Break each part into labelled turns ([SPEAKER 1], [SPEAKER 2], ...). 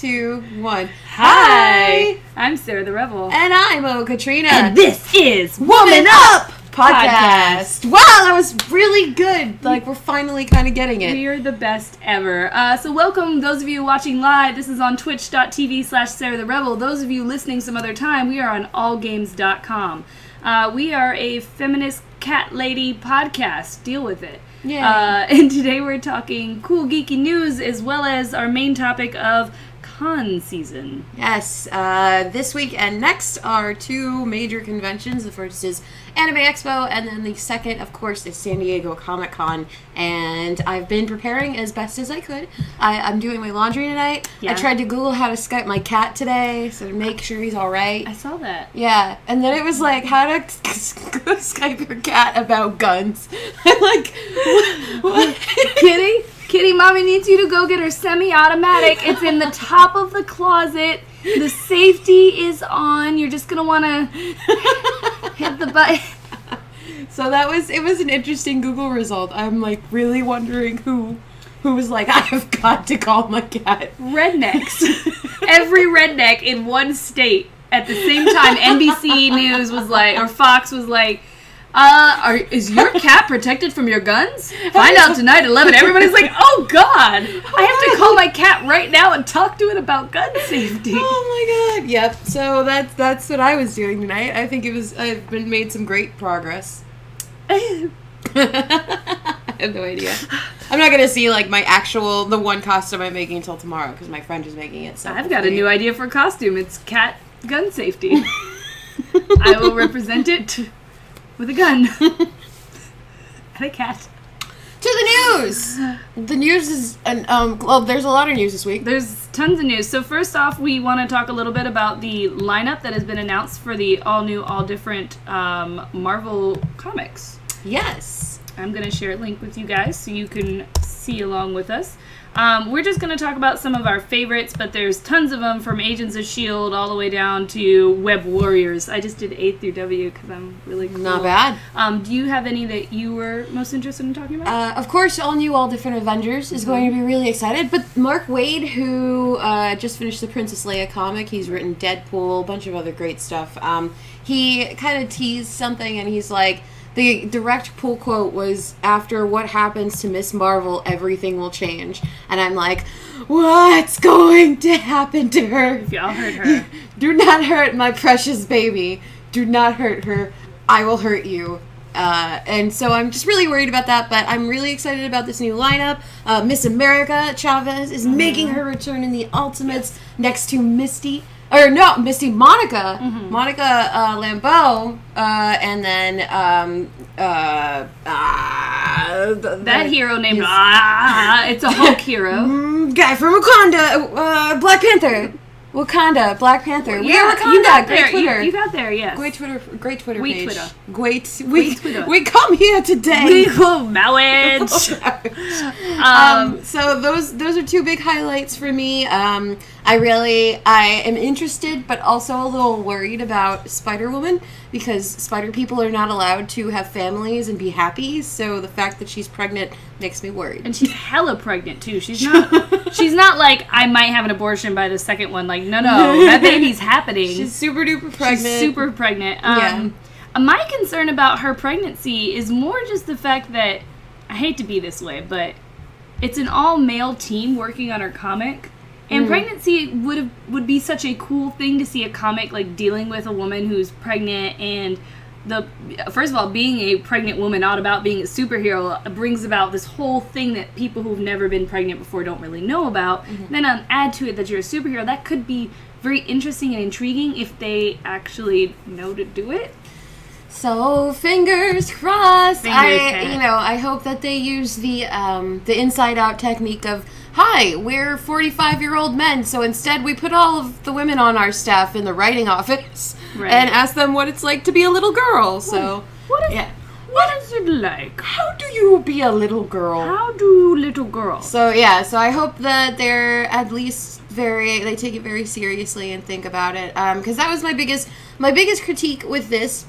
[SPEAKER 1] 2, 1.
[SPEAKER 2] Hi! I'm SarahTheRebel.
[SPEAKER 1] And I'm ohCatrina.
[SPEAKER 2] And this is
[SPEAKER 1] Woman Up Podcast. Wow, that was really good. Like, we're finally kind of getting it.
[SPEAKER 2] We are the best ever. So welcome those of you watching live. This is on twitch.tv/SarahTheRebel. Those of you listening some other time, we are on allgames.com. We are a feminist cat lady podcast. Deal with it.
[SPEAKER 1] Yeah.
[SPEAKER 2] And today we're talking cool geeky news as well as our main topic of con season.
[SPEAKER 1] Yes, this week and next are two major conventions. The first is Anime Expo, and then the second, of course, is San Diego ComicCon. And I've been preparing as best as I could. I'm doing my laundry tonight. Yeah. I tried to Google how to Skype my cat today, so to make sure he's all right.
[SPEAKER 2] I saw that.
[SPEAKER 1] Yeah, and then it was like, how to Skype your cat about guns. I'm like, what?
[SPEAKER 2] Kitty, Mommy needs you to go get her semi-automatic. It's in the top of the closet. The safety is on. You're just gonna want to hit the button.
[SPEAKER 1] So it was an interesting Google result. I'm like really wondering who was like, I have got to call my cat.
[SPEAKER 2] Rednecks. Every redneck in one state at the same time. NBC News was like, or Fox was like, is your cat protected from your guns? Find out tonight at 11. Everybody's like, oh God, I have to call my cat right now and talk to it about gun safety.
[SPEAKER 1] Oh my God. Yep. So that's what I was doing tonight. I think I've made some great progress. I have no idea. I'm not gonna see like the one costume I'm making until tomorrow because my friend is making it. So
[SPEAKER 2] I've got a new idea for a costume. It's cat gun safety. I will represent it with a gun. And a cat.
[SPEAKER 1] To the news! The news is, well, there's a lot of news this week.
[SPEAKER 2] There's tons of news. So first off, we want to talk a little bit about the lineup that has been announced for the all-new, all-different Marvel comics.
[SPEAKER 1] Yes.
[SPEAKER 2] I'm going to share a link with you guys so you can see along with us. We're just going to talk about some of our favorites, but there's tons of them from Agents of S.H.I.E.L.D. all the way down to Web Warriors. I just did A through W because I'm really cool.
[SPEAKER 1] Not bad.
[SPEAKER 2] Do you have any that you were most interested in talking about?
[SPEAKER 1] Of course, all new, all different Avengers is going to be really excited, but Mark Waid, who just finished the Princess Leia comic, he's written Deadpool, a bunch of other great stuff, he kind of teased something, and he's like, the direct pull quote was, after what happens to Miss Marvel, everything will change. And I'm like, what's going to happen to her?
[SPEAKER 2] If y'all hurt her.
[SPEAKER 1] Do not hurt my precious baby. Do not hurt her. I will hurt you. And so I'm just really worried about that, but I'm really excited about this new lineup. Miss America Chavez is making her return in the Ultimates next to Misty. Or no, Monica Lambeau, and then
[SPEAKER 2] that hero named it's a Hulk hero.
[SPEAKER 1] Guy from Wakanda, Black Panther. Black Panther. We are Wakanda.
[SPEAKER 2] You got
[SPEAKER 1] great
[SPEAKER 2] there.
[SPEAKER 1] Twitter.
[SPEAKER 2] You got there, yes.
[SPEAKER 1] Great Twitter page.
[SPEAKER 2] Twitter.
[SPEAKER 1] Great Twitter. We come here today.
[SPEAKER 2] We come marriage.
[SPEAKER 1] So those are two big highlights for me. I am interested, but also a little worried about Spider-Woman because spider people are not allowed to have families and be happy. So the fact that she's pregnant makes me worried.
[SPEAKER 2] And she's hella pregnant too. She's not like I might have an abortion by the second one. Like no, that baby's happening.
[SPEAKER 1] She's super duper pregnant.
[SPEAKER 2] She's super pregnant. My concern about her pregnancy is more just the fact that I hate to be this way, but it's an all-male team working on her comic. And pregnancy would be such a cool thing to see a comic like dealing with a woman who's pregnant, and first of all, being a pregnant woman, not about being a superhero, brings about this whole thing that people who've never been pregnant before don't really know about. Then add to it that you're a superhero. That could be very interesting and intriguing if they actually know to do it.
[SPEAKER 1] So fingers crossed. I hope that they use the inside out technique of, hi, we're 45-year-old men, so instead we put all of the women on our staff in the writing office and ask them what it's like to be a little girl. So
[SPEAKER 2] what is it like?
[SPEAKER 1] How do you be a little girl?
[SPEAKER 2] How do little girls?
[SPEAKER 1] So I hope that they're at least they take it very seriously and think about it. Because that was my biggest critique with this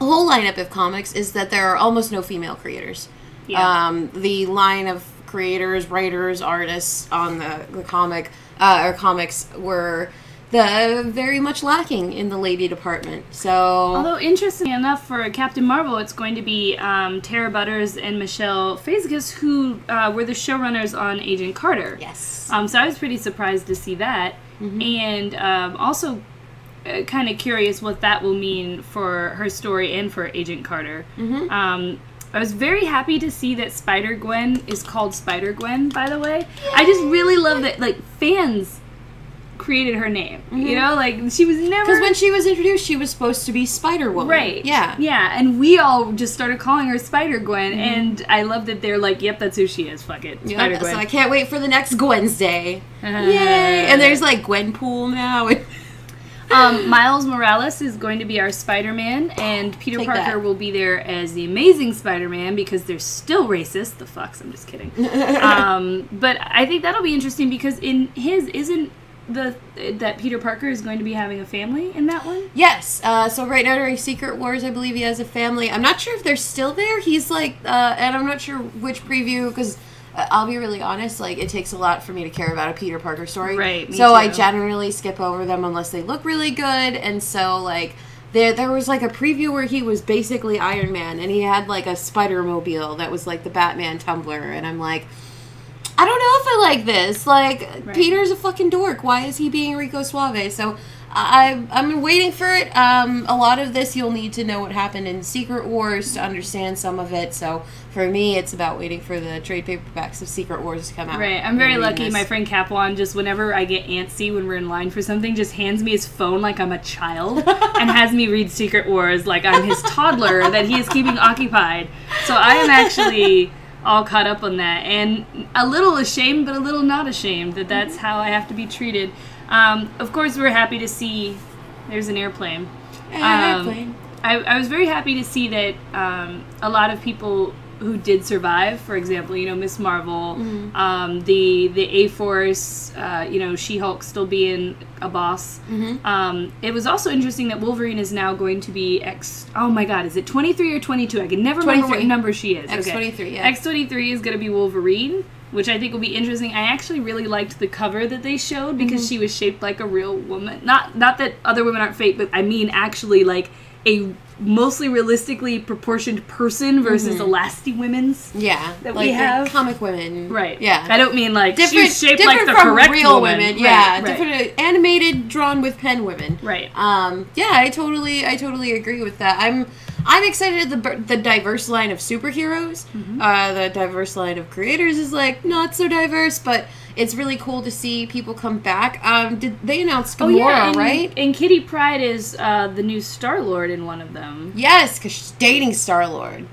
[SPEAKER 1] whole lineup of comics is that there are almost no female creators. Yeah. The line of creators, writers, artists on the comic or comics were very much lacking in the lady department. So,
[SPEAKER 2] although interestingly enough, for Captain Marvel, it's going to be Tara Butters and Michelle Phasicus, who were the showrunners on Agent Carter.
[SPEAKER 1] Yes.
[SPEAKER 2] So I was pretty surprised to see that, and also kind of curious what that will mean for her story and for Agent Carter. I was very happy to see that Spider-Gwen is called Spider-Gwen, by the way. Yay! I just really love that, like, fans created her name. You know, like, she was never...
[SPEAKER 1] Because when she was introduced, she was supposed to be Spider-Woman.
[SPEAKER 2] Right.
[SPEAKER 1] Yeah.
[SPEAKER 2] Yeah, and we all just started calling her Spider-Gwen, and I love that they're like, yep, that's who she is, fuck it, Spider-Gwen.
[SPEAKER 1] So I can't wait for the next Wednesday. Yay! And there's, like, Gwenpool now.
[SPEAKER 2] Miles Morales is going to be our Spider-Man, and Peter Parker will be there as the Amazing Spider-Man, because they're still racist. The fucks, I'm just kidding. But I think that'll be interesting, because in his, isn't that Peter Parker is going to be having a family in that one?
[SPEAKER 1] Yes. So right now during Secret Wars, I believe he has a family. I'm not sure if they're still there. He's like, and I'm not sure which preview, because I'll be really honest, like, it takes a lot for me to care about a Peter Parker story.
[SPEAKER 2] Right, me
[SPEAKER 1] so
[SPEAKER 2] too.
[SPEAKER 1] I generally skip over them unless they look really good, and so, like, there was, like, a preview where he was basically Iron Man, and he had, like, a Spider-Mobile that was, like, the Batman Tumbler, and I'm like, I don't know if I like this. Like, Peter's a fucking dork. Why is he being Rico Suave? So I'm waiting for it. A lot of this you'll need to know what happened in Secret Wars to understand some of it. So for me, it's about waiting for the trade paperbacks of Secret Wars to come out.
[SPEAKER 2] Right. I'm very lucky. My friend Capwan, just whenever I get antsy when we're in line for something, just hands me his phone like I'm a child and has me read Secret Wars like I'm his toddler that he is keeping occupied. So I am actually all caught up on that, and a little ashamed, but a little not ashamed that that's how I have to be treated. Of course, we're happy to see there's an airplane. I was very happy to see that a lot of people who did survive, for example, you know, Miss Marvel, the A-Force, you know, She-Hulk still being a boss. It was also interesting that Wolverine is now going to be oh my god, is it 23 or 22? I can never remember what number she is.
[SPEAKER 1] X-23, yeah.
[SPEAKER 2] X-23 is going to be Wolverine, which I think will be interesting. I actually really liked the cover that they showed because she was shaped like a real woman. Not that other women aren't fake, but I mean actually like a mostly realistically proportioned person versus elasty women's that like we have.
[SPEAKER 1] Comic women.
[SPEAKER 2] Right.
[SPEAKER 1] Yeah.
[SPEAKER 2] I don't mean like
[SPEAKER 1] different,
[SPEAKER 2] she's shaped
[SPEAKER 1] different
[SPEAKER 2] like the
[SPEAKER 1] from
[SPEAKER 2] correct
[SPEAKER 1] real
[SPEAKER 2] woman.
[SPEAKER 1] Yeah.
[SPEAKER 2] Right.
[SPEAKER 1] Different animated, drawn with pen women.
[SPEAKER 2] Right.
[SPEAKER 1] Yeah, I totally agree with that. I'm excited the diverse line of superheroes. The diverse line of creators is like not so diverse, but it's really cool to see people come back. Did they announce Gamora, right?
[SPEAKER 2] And Kitty Pryde is the new Star-Lord in one of them.
[SPEAKER 1] Yes, because she's dating Star-Lord.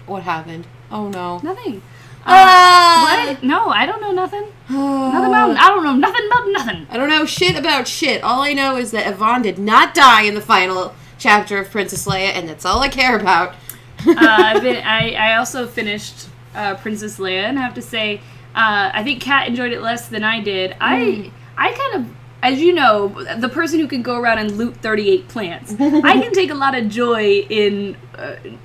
[SPEAKER 1] What happened? Oh no.
[SPEAKER 2] Nothing. What? No, I don't know nothing. I don't know nothing about nothing.
[SPEAKER 1] I don't know shit about shit. All I know is that Yvonne did not die in the final chapter of Princess Leia, and that's all I care about.
[SPEAKER 2] I also finished Princess Leia, and I have to say, I think Kat enjoyed it less than I did. I kind of, as you know, the person who can go around and loot 38 plants, I can take a lot of joy in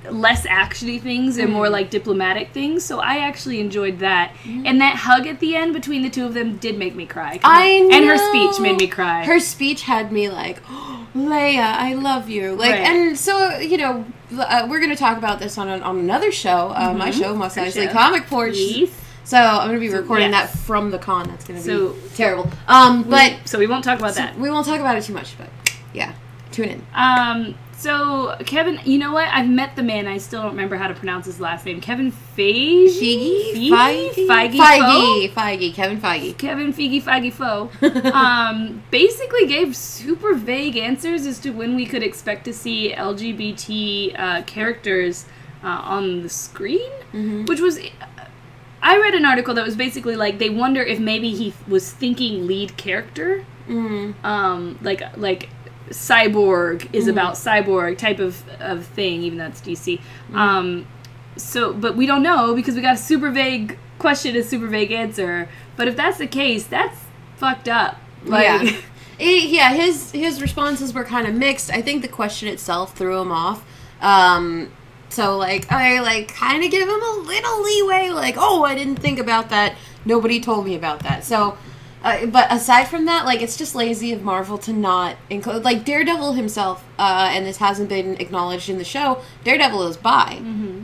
[SPEAKER 2] less actiony things and more like diplomatic things, so I actually enjoyed that. And that hug at the end between the two of them did make me cry.
[SPEAKER 1] I know.
[SPEAKER 2] And her speech made me cry.
[SPEAKER 1] Her speech had me like, oh, Leia, I love you. Like, and so, you know, we're going to talk about this on another show, my show, Mos Eisley Comic Porch. So I'm going to be recording that from the con. That's going to be terrible.
[SPEAKER 2] So we won't talk about that.
[SPEAKER 1] We won't talk about it too much, but yeah, tune in.
[SPEAKER 2] So Kevin, you know what? I've met the man. I still don't remember how to pronounce his last name. Kevin Feige. Kevin Feige Foe. Basically gave super vague answers as to when we could expect to see LGBT characters on the screen, which was. I read an article that was basically like they wonder if maybe he was thinking lead character, like Cyborg is about Cyborg type of thing, even though it's DC. So, but we don't know because we got a super vague question, a super vague answer. But if that's the case, that's fucked up. Like,
[SPEAKER 1] his responses were kind of mixed. I think the question itself threw him off. So, like, I, like, kind of give him a little leeway, like, oh, I didn't think about that. Nobody told me about that. So, But aside from that, like, it's just lazy of Marvel to not include, like, Daredevil himself, and this hasn't been acknowledged in the show, Daredevil is bi.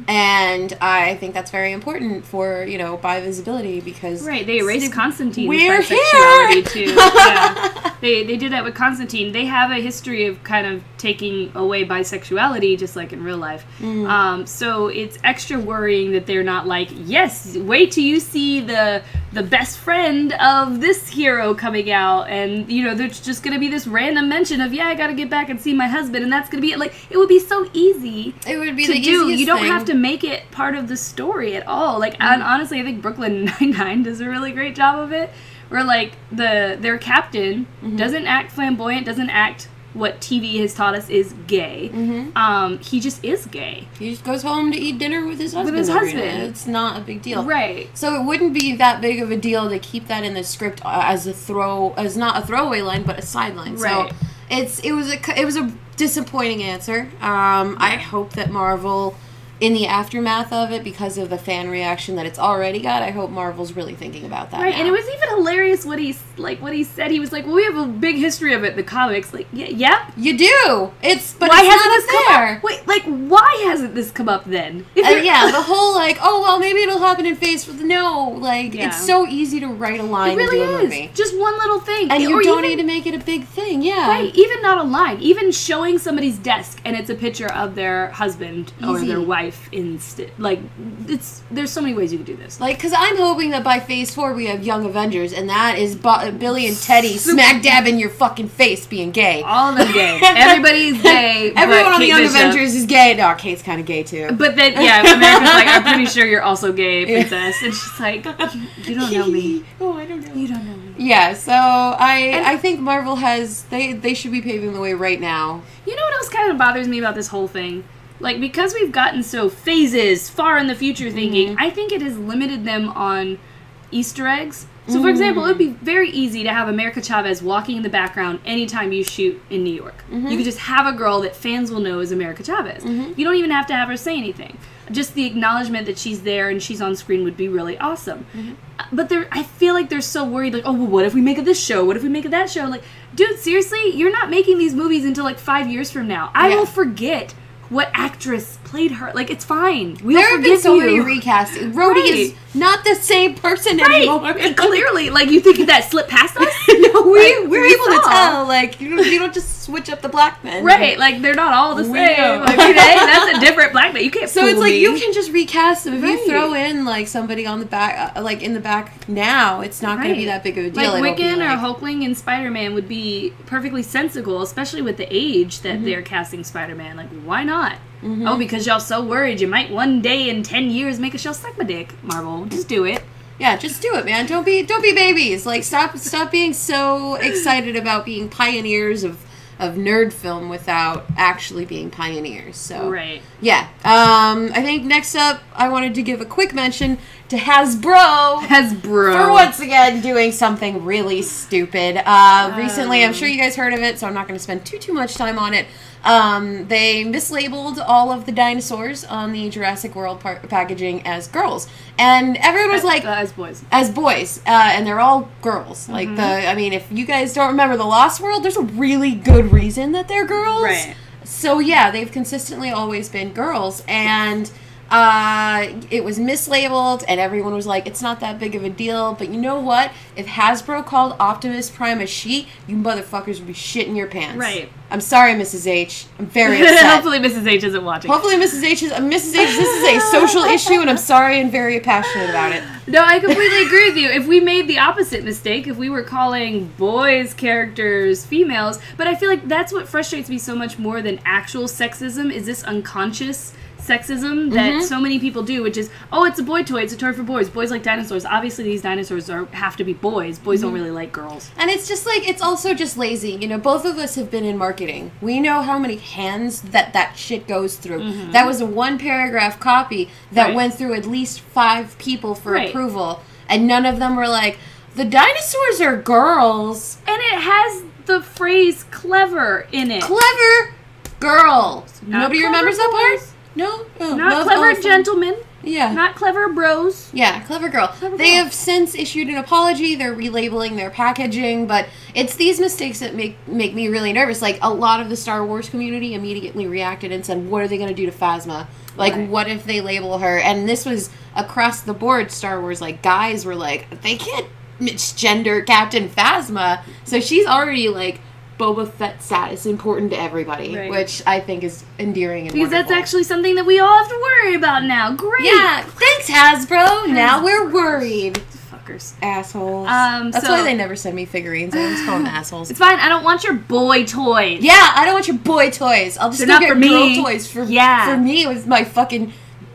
[SPEAKER 1] And I think that's very important for, you know, bi visibility, because...
[SPEAKER 2] Right, they erased Constantine's
[SPEAKER 1] we're
[SPEAKER 2] bisexuality,
[SPEAKER 1] here!
[SPEAKER 2] too. Yeah. They did that with Constantine. They have a history of kind of taking away bisexuality, just like in real life. So it's extra worrying that they're not like, yes, wait till you see the best friend of this hero coming out, and, you know, there's just gonna be this random mention of, yeah, I gotta get back and see my husband, and that's gonna be it. Like, it would be so easy.
[SPEAKER 1] It would be
[SPEAKER 2] to
[SPEAKER 1] the
[SPEAKER 2] do.
[SPEAKER 1] easiest
[SPEAKER 2] You don't
[SPEAKER 1] thing.
[SPEAKER 2] have to make it part of the story at all. Like, and honestly, I think Brooklyn Nine-Nine does a really great job of it, where, like, their captain doesn't act flamboyant, doesn't act what TV has taught us is gay. He just is gay.
[SPEAKER 1] He just goes home to eat dinner with his husband. It's not a big deal.
[SPEAKER 2] Right.
[SPEAKER 1] So it wouldn't be that big of a deal to keep that in the script as not a throwaway line, but a sideline.
[SPEAKER 2] Right.
[SPEAKER 1] So it was a disappointing answer. I hope that Marvel, in the aftermath of it, because of the fan reaction that it's already got, I hope Marvel's really thinking about that.
[SPEAKER 2] Right,
[SPEAKER 1] now.
[SPEAKER 2] and it was even hilarious what he said. He was like, "Well, we have a big history of it in the comics." Like, yeah,
[SPEAKER 1] you do. But
[SPEAKER 2] why
[SPEAKER 1] it's
[SPEAKER 2] hasn't
[SPEAKER 1] not
[SPEAKER 2] this come
[SPEAKER 1] there.
[SPEAKER 2] up? Wait, like, why hasn't this come up then?
[SPEAKER 1] Yeah, the whole, like, oh, well, maybe it'll happen in Phase 4. No, like, it's so easy to write a line
[SPEAKER 2] it really
[SPEAKER 1] into a movie.
[SPEAKER 2] Just one little thing.
[SPEAKER 1] And you don't need to make it a big thing, yeah.
[SPEAKER 2] Right, even not a line. Even showing somebody's desk and it's a picture of their husband or their wife instead. Like, there's so many ways you could do this.
[SPEAKER 1] Like, because I'm hoping that by Phase 4 we have Young Avengers, and that is Billy and Teddy smack dab in your fucking face being gay.
[SPEAKER 2] All of them gay. Everybody's gay.
[SPEAKER 1] Everyone on the Young
[SPEAKER 2] Bishop.
[SPEAKER 1] Avengers is gay. No, Kate's kind of gay too.
[SPEAKER 2] But then, yeah, America's like, I'm pretty sure you're also gay, princess. And she's like, you don't know me.
[SPEAKER 1] Oh, I don't know.
[SPEAKER 2] You don't know me.
[SPEAKER 1] Yeah, so I think Marvel they should be paving the way right now.
[SPEAKER 2] You know what else kind of bothers me about this whole thing? Like, because we've gotten so phases, far in the future thinking, I think it has limited them on Easter eggs. So, for example, it would be very easy to have America Chavez walking in the background anytime you shoot in New York. You could just have a girl that fans will know is America Chavez. You don't even have to have her say anything. Just the acknowledgement that she's there and she's on screen would be really awesome. But I feel like they're so worried, like, oh, well, what if we make it this show? What if we make it that show? Like, dude, seriously? You're not making these movies until, like, 5 years from now. I will forget what actress played her. Like, it's fine. We'll
[SPEAKER 1] there have been
[SPEAKER 2] forgive
[SPEAKER 1] so
[SPEAKER 2] you.
[SPEAKER 1] many recasts. Rhodey is not the same person anymore.
[SPEAKER 2] And clearly, like, you think that slipped past us?
[SPEAKER 1] No, we're
[SPEAKER 2] we
[SPEAKER 1] able to
[SPEAKER 2] saw.
[SPEAKER 1] tell. Like, you don't just switch up the black men.
[SPEAKER 2] Right, like, they're not all the
[SPEAKER 1] We
[SPEAKER 2] same.
[SPEAKER 1] know.
[SPEAKER 2] Like, hey, that's a different black man. You can't
[SPEAKER 1] So
[SPEAKER 2] fool
[SPEAKER 1] it's like
[SPEAKER 2] me.
[SPEAKER 1] you can just recast them. If you
[SPEAKER 2] Right.
[SPEAKER 1] throw in, like, somebody on the back, like, in the back now, it's not going to be that big of a deal.
[SPEAKER 2] Like,
[SPEAKER 1] It'll be
[SPEAKER 2] Wiccan or Hulkling in Spider-Man would be perfectly sensible, especially with the age that they're casting Spider-Man. Like, why not? Oh, because y'all so worried you might one day in 10 years make a show suck my dick, Marvel. Just do it.
[SPEAKER 1] Yeah, just do it, man. Don't be babies. Like, stop being so excited about being pioneers of nerd film without actually being pioneers. So
[SPEAKER 2] Right.
[SPEAKER 1] yeah. I think next up, I wanted to give a quick mention to Hasbro for once again doing something really stupid. Recently, I'm sure you guys heard of it, so I'm not going to spend too much time on it. They mislabeled all of the dinosaurs on the Jurassic World packaging as girls, and everyone was like,
[SPEAKER 2] as boys.
[SPEAKER 1] As boys, and they're all girls. Like I mean, if you guys don't remember The Lost World, there's a really good reason that they're girls.
[SPEAKER 2] Right.
[SPEAKER 1] So yeah, they've consistently always been girls, and it was mislabeled, and everyone was like, it's not that big of a deal. But you know what? If Hasbro called Optimus Prime a she, you motherfuckers would be shitting your pants.
[SPEAKER 2] Right.
[SPEAKER 1] I'm sorry, Mrs. H. I'm very upset.
[SPEAKER 2] Hopefully Mrs. H isn't watching.
[SPEAKER 1] Hopefully Mrs. H is... Mrs. H, this is a social issue, and I'm sorry and very passionate about it.
[SPEAKER 2] No, I completely agree with you. If we made the opposite mistake, if we were calling boys characters females, but I feel like that's what frustrates me so much more than actual sexism, is this unconscious sexism that so many people do, which is, oh, it's a boy toy, it's a toy for boys. Boys like dinosaurs. Obviously, these dinosaurs have to be boys. Boys don't really like girls.
[SPEAKER 1] And it's just like, it's also just lazy. You know, both of us have been in marketing. We know how many hands that shit goes through. That was a one-paragraph copy that went through at least 5 people for approval. And none of them were like, the dinosaurs are girls.
[SPEAKER 2] And it has the phrase clever in it.
[SPEAKER 1] Clever girls.
[SPEAKER 2] Not
[SPEAKER 1] Nobody
[SPEAKER 2] clever
[SPEAKER 1] remembers that
[SPEAKER 2] boys.
[SPEAKER 1] part? No? Oh,
[SPEAKER 2] Not clever gentlemen.
[SPEAKER 1] Yeah.
[SPEAKER 2] Not clever bros.
[SPEAKER 1] Yeah, clever girl. They have since issued an apology. They're relabeling their packaging, but it's these mistakes that make me really nervous. Like, a lot of the Star Wars community immediately reacted and said, what are they going to do to Phasma? Like, what if they label her? And this was across the board Star Wars. Like, guys were like, they can't misgender Captain Phasma. So she's already, like, Boba Fett status important to everybody, which I think is endearing and
[SPEAKER 2] because
[SPEAKER 1] wonderful.
[SPEAKER 2] that's actually something that we all have to worry about now. Great.
[SPEAKER 1] Yeah, thanks Hasbro. Now we're worried.
[SPEAKER 2] Fuckers.
[SPEAKER 1] Assholes. That's why they never send me figurines. I always call them assholes.
[SPEAKER 2] It's fine. I don't want your boy toys.
[SPEAKER 1] Yeah, I don't want your boy toys. I'll just go get girl toys for me with my fucking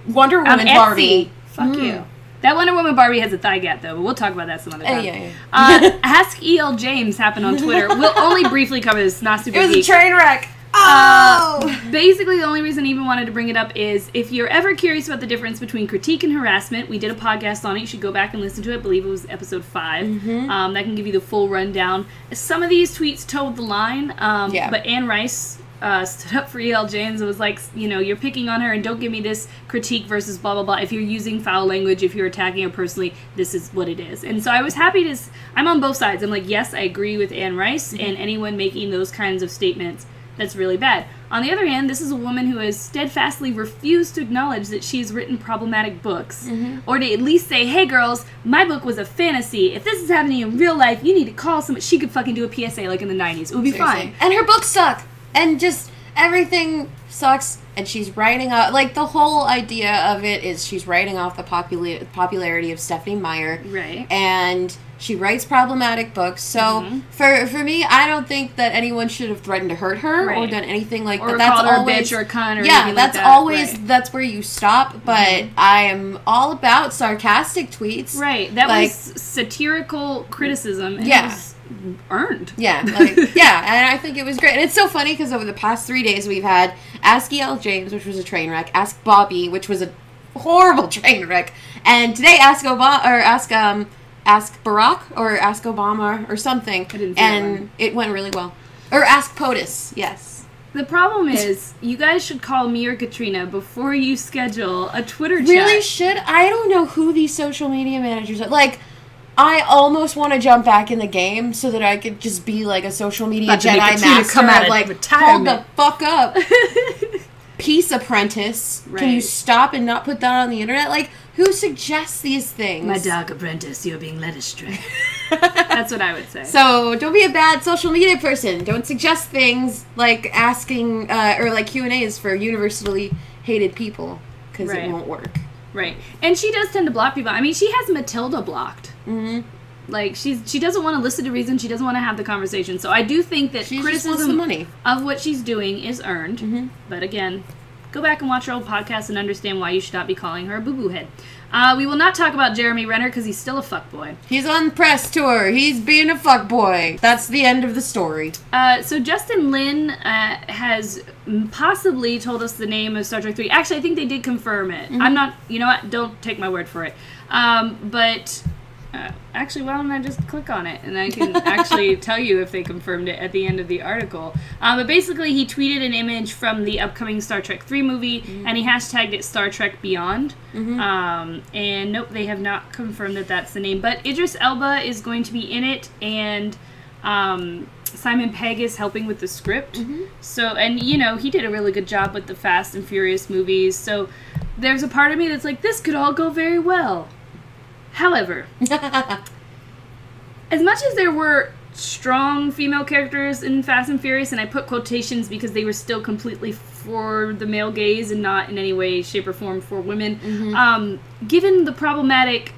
[SPEAKER 1] Wonder Woman Barbie.
[SPEAKER 2] Fuck you. That Wonder Woman Barbie has a thigh gap, though, but we'll talk about that some other time.
[SPEAKER 1] Yeah.
[SPEAKER 2] Ask E.L. James happened on Twitter. We'll only briefly cover this. Not super
[SPEAKER 1] It was
[SPEAKER 2] geek.
[SPEAKER 1] a train wreck. Oh!
[SPEAKER 2] Basically, the only reason I even wanted to bring it up is if you're ever curious about the difference between critique and harassment, we did a podcast on it. You should go back and listen to it. I believe it was episode 5. That can give you the full rundown. Some of these tweets toed the line, but Anne Rice stood up for E.L. James and was like, you know, you're picking on her and don't give me this critique versus blah, blah, blah. If you're using foul language, if you're attacking her personally, this is what it is. And so I was happy to... I'm on both sides. I'm like, yes, I agree with Anne Rice, and anyone making those kinds of statements, that's really bad. On the other hand, this is a woman who has steadfastly refused to acknowledge that she's written problematic books, or to at least say, hey girls, my book was a fantasy. If this is happening in real life, you need to call somebody. She could fucking do a PSA like in the 90s. It would be fine.
[SPEAKER 1] And her books suck. And just everything sucks, and she's writing off, like, the whole idea of it is she's writing off the popularity of Stephanie Meyer.
[SPEAKER 2] Right.
[SPEAKER 1] And she writes problematic books, so for me, I don't think that anyone should have threatened to hurt her or done anything like that.
[SPEAKER 2] Or
[SPEAKER 1] that's
[SPEAKER 2] called her
[SPEAKER 1] always,
[SPEAKER 2] a bitch or a cunt or
[SPEAKER 1] yeah,
[SPEAKER 2] anything
[SPEAKER 1] that's
[SPEAKER 2] like that.
[SPEAKER 1] always, that's where you stop, but I am all about sarcastic tweets.
[SPEAKER 2] Right, that was satirical criticism. And it was earned.
[SPEAKER 1] Yeah, like, and I think it was great. And it's so funny because over the past 3 days we've had Ask E.L. James, which was a train wreck, Ask Bobby, which was a horrible train wreck, and today Ask Obama, or Ask Barack, or Ask Obama, or something, and it went really well. Or Ask POTUS, yes.
[SPEAKER 2] The problem is, you guys should call me or Catrina before you schedule a Twitter chat.
[SPEAKER 1] Really should? I don't know who these social media managers are. Like, I almost want to jump back in the game so that I could just be like a social media Jedi master.
[SPEAKER 2] Come out of
[SPEAKER 1] like, hold the fuck up. Peace apprentice. Right. Can you stop and not put that on the internet? Like, who suggests these things?
[SPEAKER 2] My dark apprentice, you're being led astray. That's what I would say.
[SPEAKER 1] So, don't be a bad social media person. Don't suggest things like asking, or like Q&As for universally hated people, because it won't work.
[SPEAKER 2] Right. And she does tend to block people. I mean, she has Matilda blocked. Like, she doesn't want to listen to reason. She doesn't want to have the conversation. So I do think that criticism of what she's doing is earned. But again, go back and watch her old podcast and understand why you should not be calling her a boo-boo head. We will not talk about Jeremy Renner because he's still a fuckboy.
[SPEAKER 1] He's on press tour. He's being a fuckboy. That's the end of the story.
[SPEAKER 2] So Justin Lin has possibly told us the name of Star Trek 3. Actually, I think they did confirm it. I'm not, you know what, don't take my word for it. But actually, why don't I just click on it and I can actually tell you if they confirmed it at the end of the article. But basically, he tweeted an image from the upcoming Star Trek 3 movie, and he hashtagged it Star Trek Beyond. And nope, they have not confirmed that that's the name. But Idris Elba is going to be in it, and Simon Pegg is helping with the script. So, and you know, he did a really good job with the Fast and Furious movies. So there's a part of me that's like, this could all go very well. However, as much as there were strong female characters in Fast and Furious, and I put quotations because they were still completely for the male gaze and not in any way, shape, or form for women, given the problematic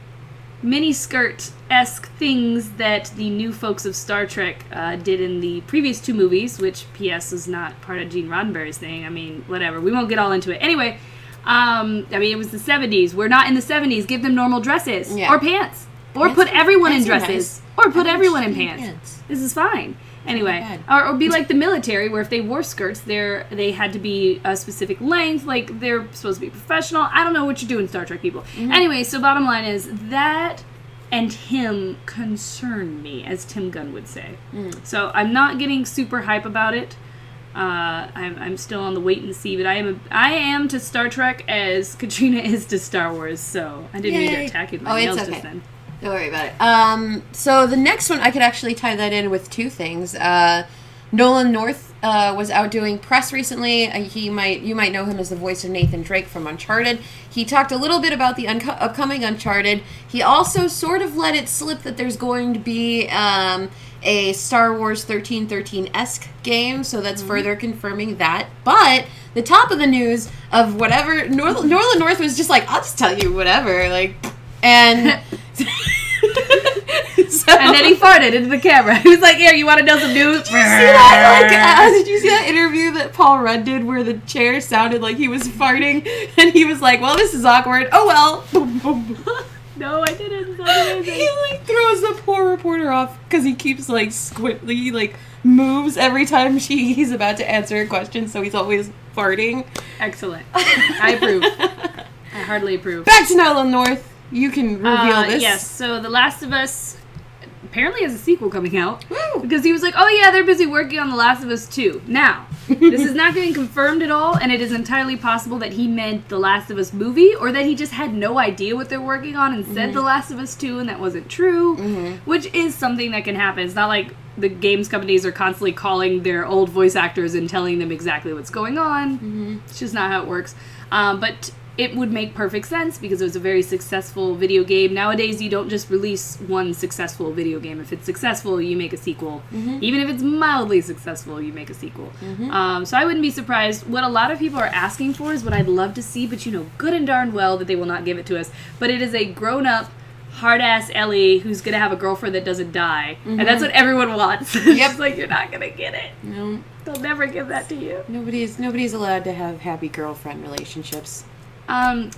[SPEAKER 2] miniskirt-esque things that the new folks of Star Trek did in the previous 2 movies, which, P.S., is not part of Gene Roddenberry's thing. I mean, whatever. We won't get all into it. Anyway... I mean, it was the 70s. We're not in the 70s. Give them normal dresses. Or pants. Or put everyone in dresses. Or put everyone in pants. This is fine. Anyway. Or be like the military, where if they wore skirts, they had to be a specific length. Like, they're supposed to be professional. I don't know what you're doing, Star Trek people. Anyway, so bottom line is, that and him concern me, as Tim Gunn would say. So I'm not getting super hype about it. I'm still on the wait and see, but I am to Star Trek as Catrina is to Star Wars, so I didn't mean to attack you with my nails just then.
[SPEAKER 1] Don't worry about it. So the next one, I could actually tie that in with two things. Nolan North was out doing press recently. You might know him as the voice of Nathan Drake from Uncharted. He talked a little bit about the upcoming Uncharted. He also sort of let it slip that there's going to be a Star Wars 1313-esque game, so that's further confirming that. But the top of the news of whatever, Nolan North was just like, I'll just tell you whatever, like, and...
[SPEAKER 2] And then he farted into the camera. He was like, "Here, you want to know some news?"
[SPEAKER 1] Did you see that? Did you see that interview that Paul Rudd did where the chair sounded like he was farting, and he was like, "Well, this is awkward. Oh well." Boom, boom.
[SPEAKER 2] No, I didn't.
[SPEAKER 1] He like throws the poor reporter off because he keeps like squidly like moves every time he's about to answer a question, so he's always farting.
[SPEAKER 2] Excellent. I approve. I heartily approve.
[SPEAKER 1] Back to Nolan North. You can reveal this.
[SPEAKER 2] Yes, so The Last of Us apparently has a sequel coming out.
[SPEAKER 1] Woo!
[SPEAKER 2] Because he was like, oh yeah, they're busy working on The Last of Us 2. Now, this is not getting confirmed at all, and it is entirely possible that he meant The Last of Us movie, or that he just had no idea what they're working on and said The Last of Us 2, and that wasn't true, which is something that can happen. It's not like the games companies are constantly calling their old voice actors and telling them exactly what's going on. It's just not how it works. But it would make perfect sense because it was a very successful video game. Nowadays, you don't just release one successful video game. If it's successful, you make a sequel. Even if it's mildly successful, you make a sequel. So I wouldn't be surprised. What a lot of people are asking for is what I'd love to see, but you know good and darn well that they will not give it to us. But it is a grown-up, hard-ass Ellie who's going to have a girlfriend that doesn't die. And that's what everyone wants. It's like, you're not going to get it.
[SPEAKER 1] No.
[SPEAKER 2] They'll never give that to you.
[SPEAKER 1] Nobody's allowed to have happy girlfriend relationships.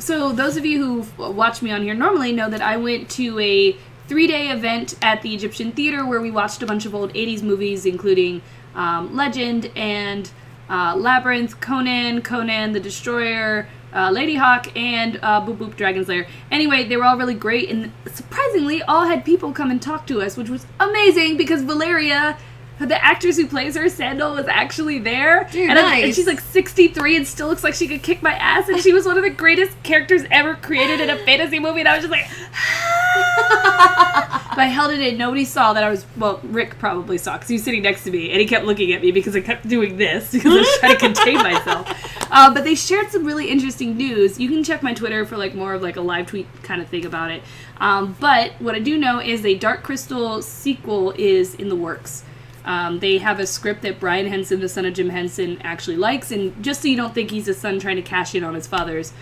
[SPEAKER 2] So those of you who watch me on here normally know that I went to a 3-day event at the Egyptian Theater where we watched a bunch of old 80s movies, including Legend and Labyrinth, Conan the Destroyer, Lady Hawk, and Boop Boop Dragon Slayer. Anyway, they were all really great, and surprisingly, all had people come and talk to us, which was amazing because Valeria, the actress who plays her, Sandal, was actually there.
[SPEAKER 1] Dude,
[SPEAKER 2] and she's like 63 and still looks like she could kick my ass. And she was one of the greatest characters ever created in a fantasy movie. And I was just like, but I held it in. Nobody saw that I was, well, Rick probably saw because he was sitting next to me. And he kept looking at me because I kept doing this because I was trying to contain myself. But they shared some really interesting news. You can check my Twitter for like more of like a live tweet kind of thing about it. But what I do know is a Dark Crystal sequel is in the works. They have a script that Brian Henson, the son of Jim Henson, actually likes, and just so you don't think he's a son trying to cash in on his father's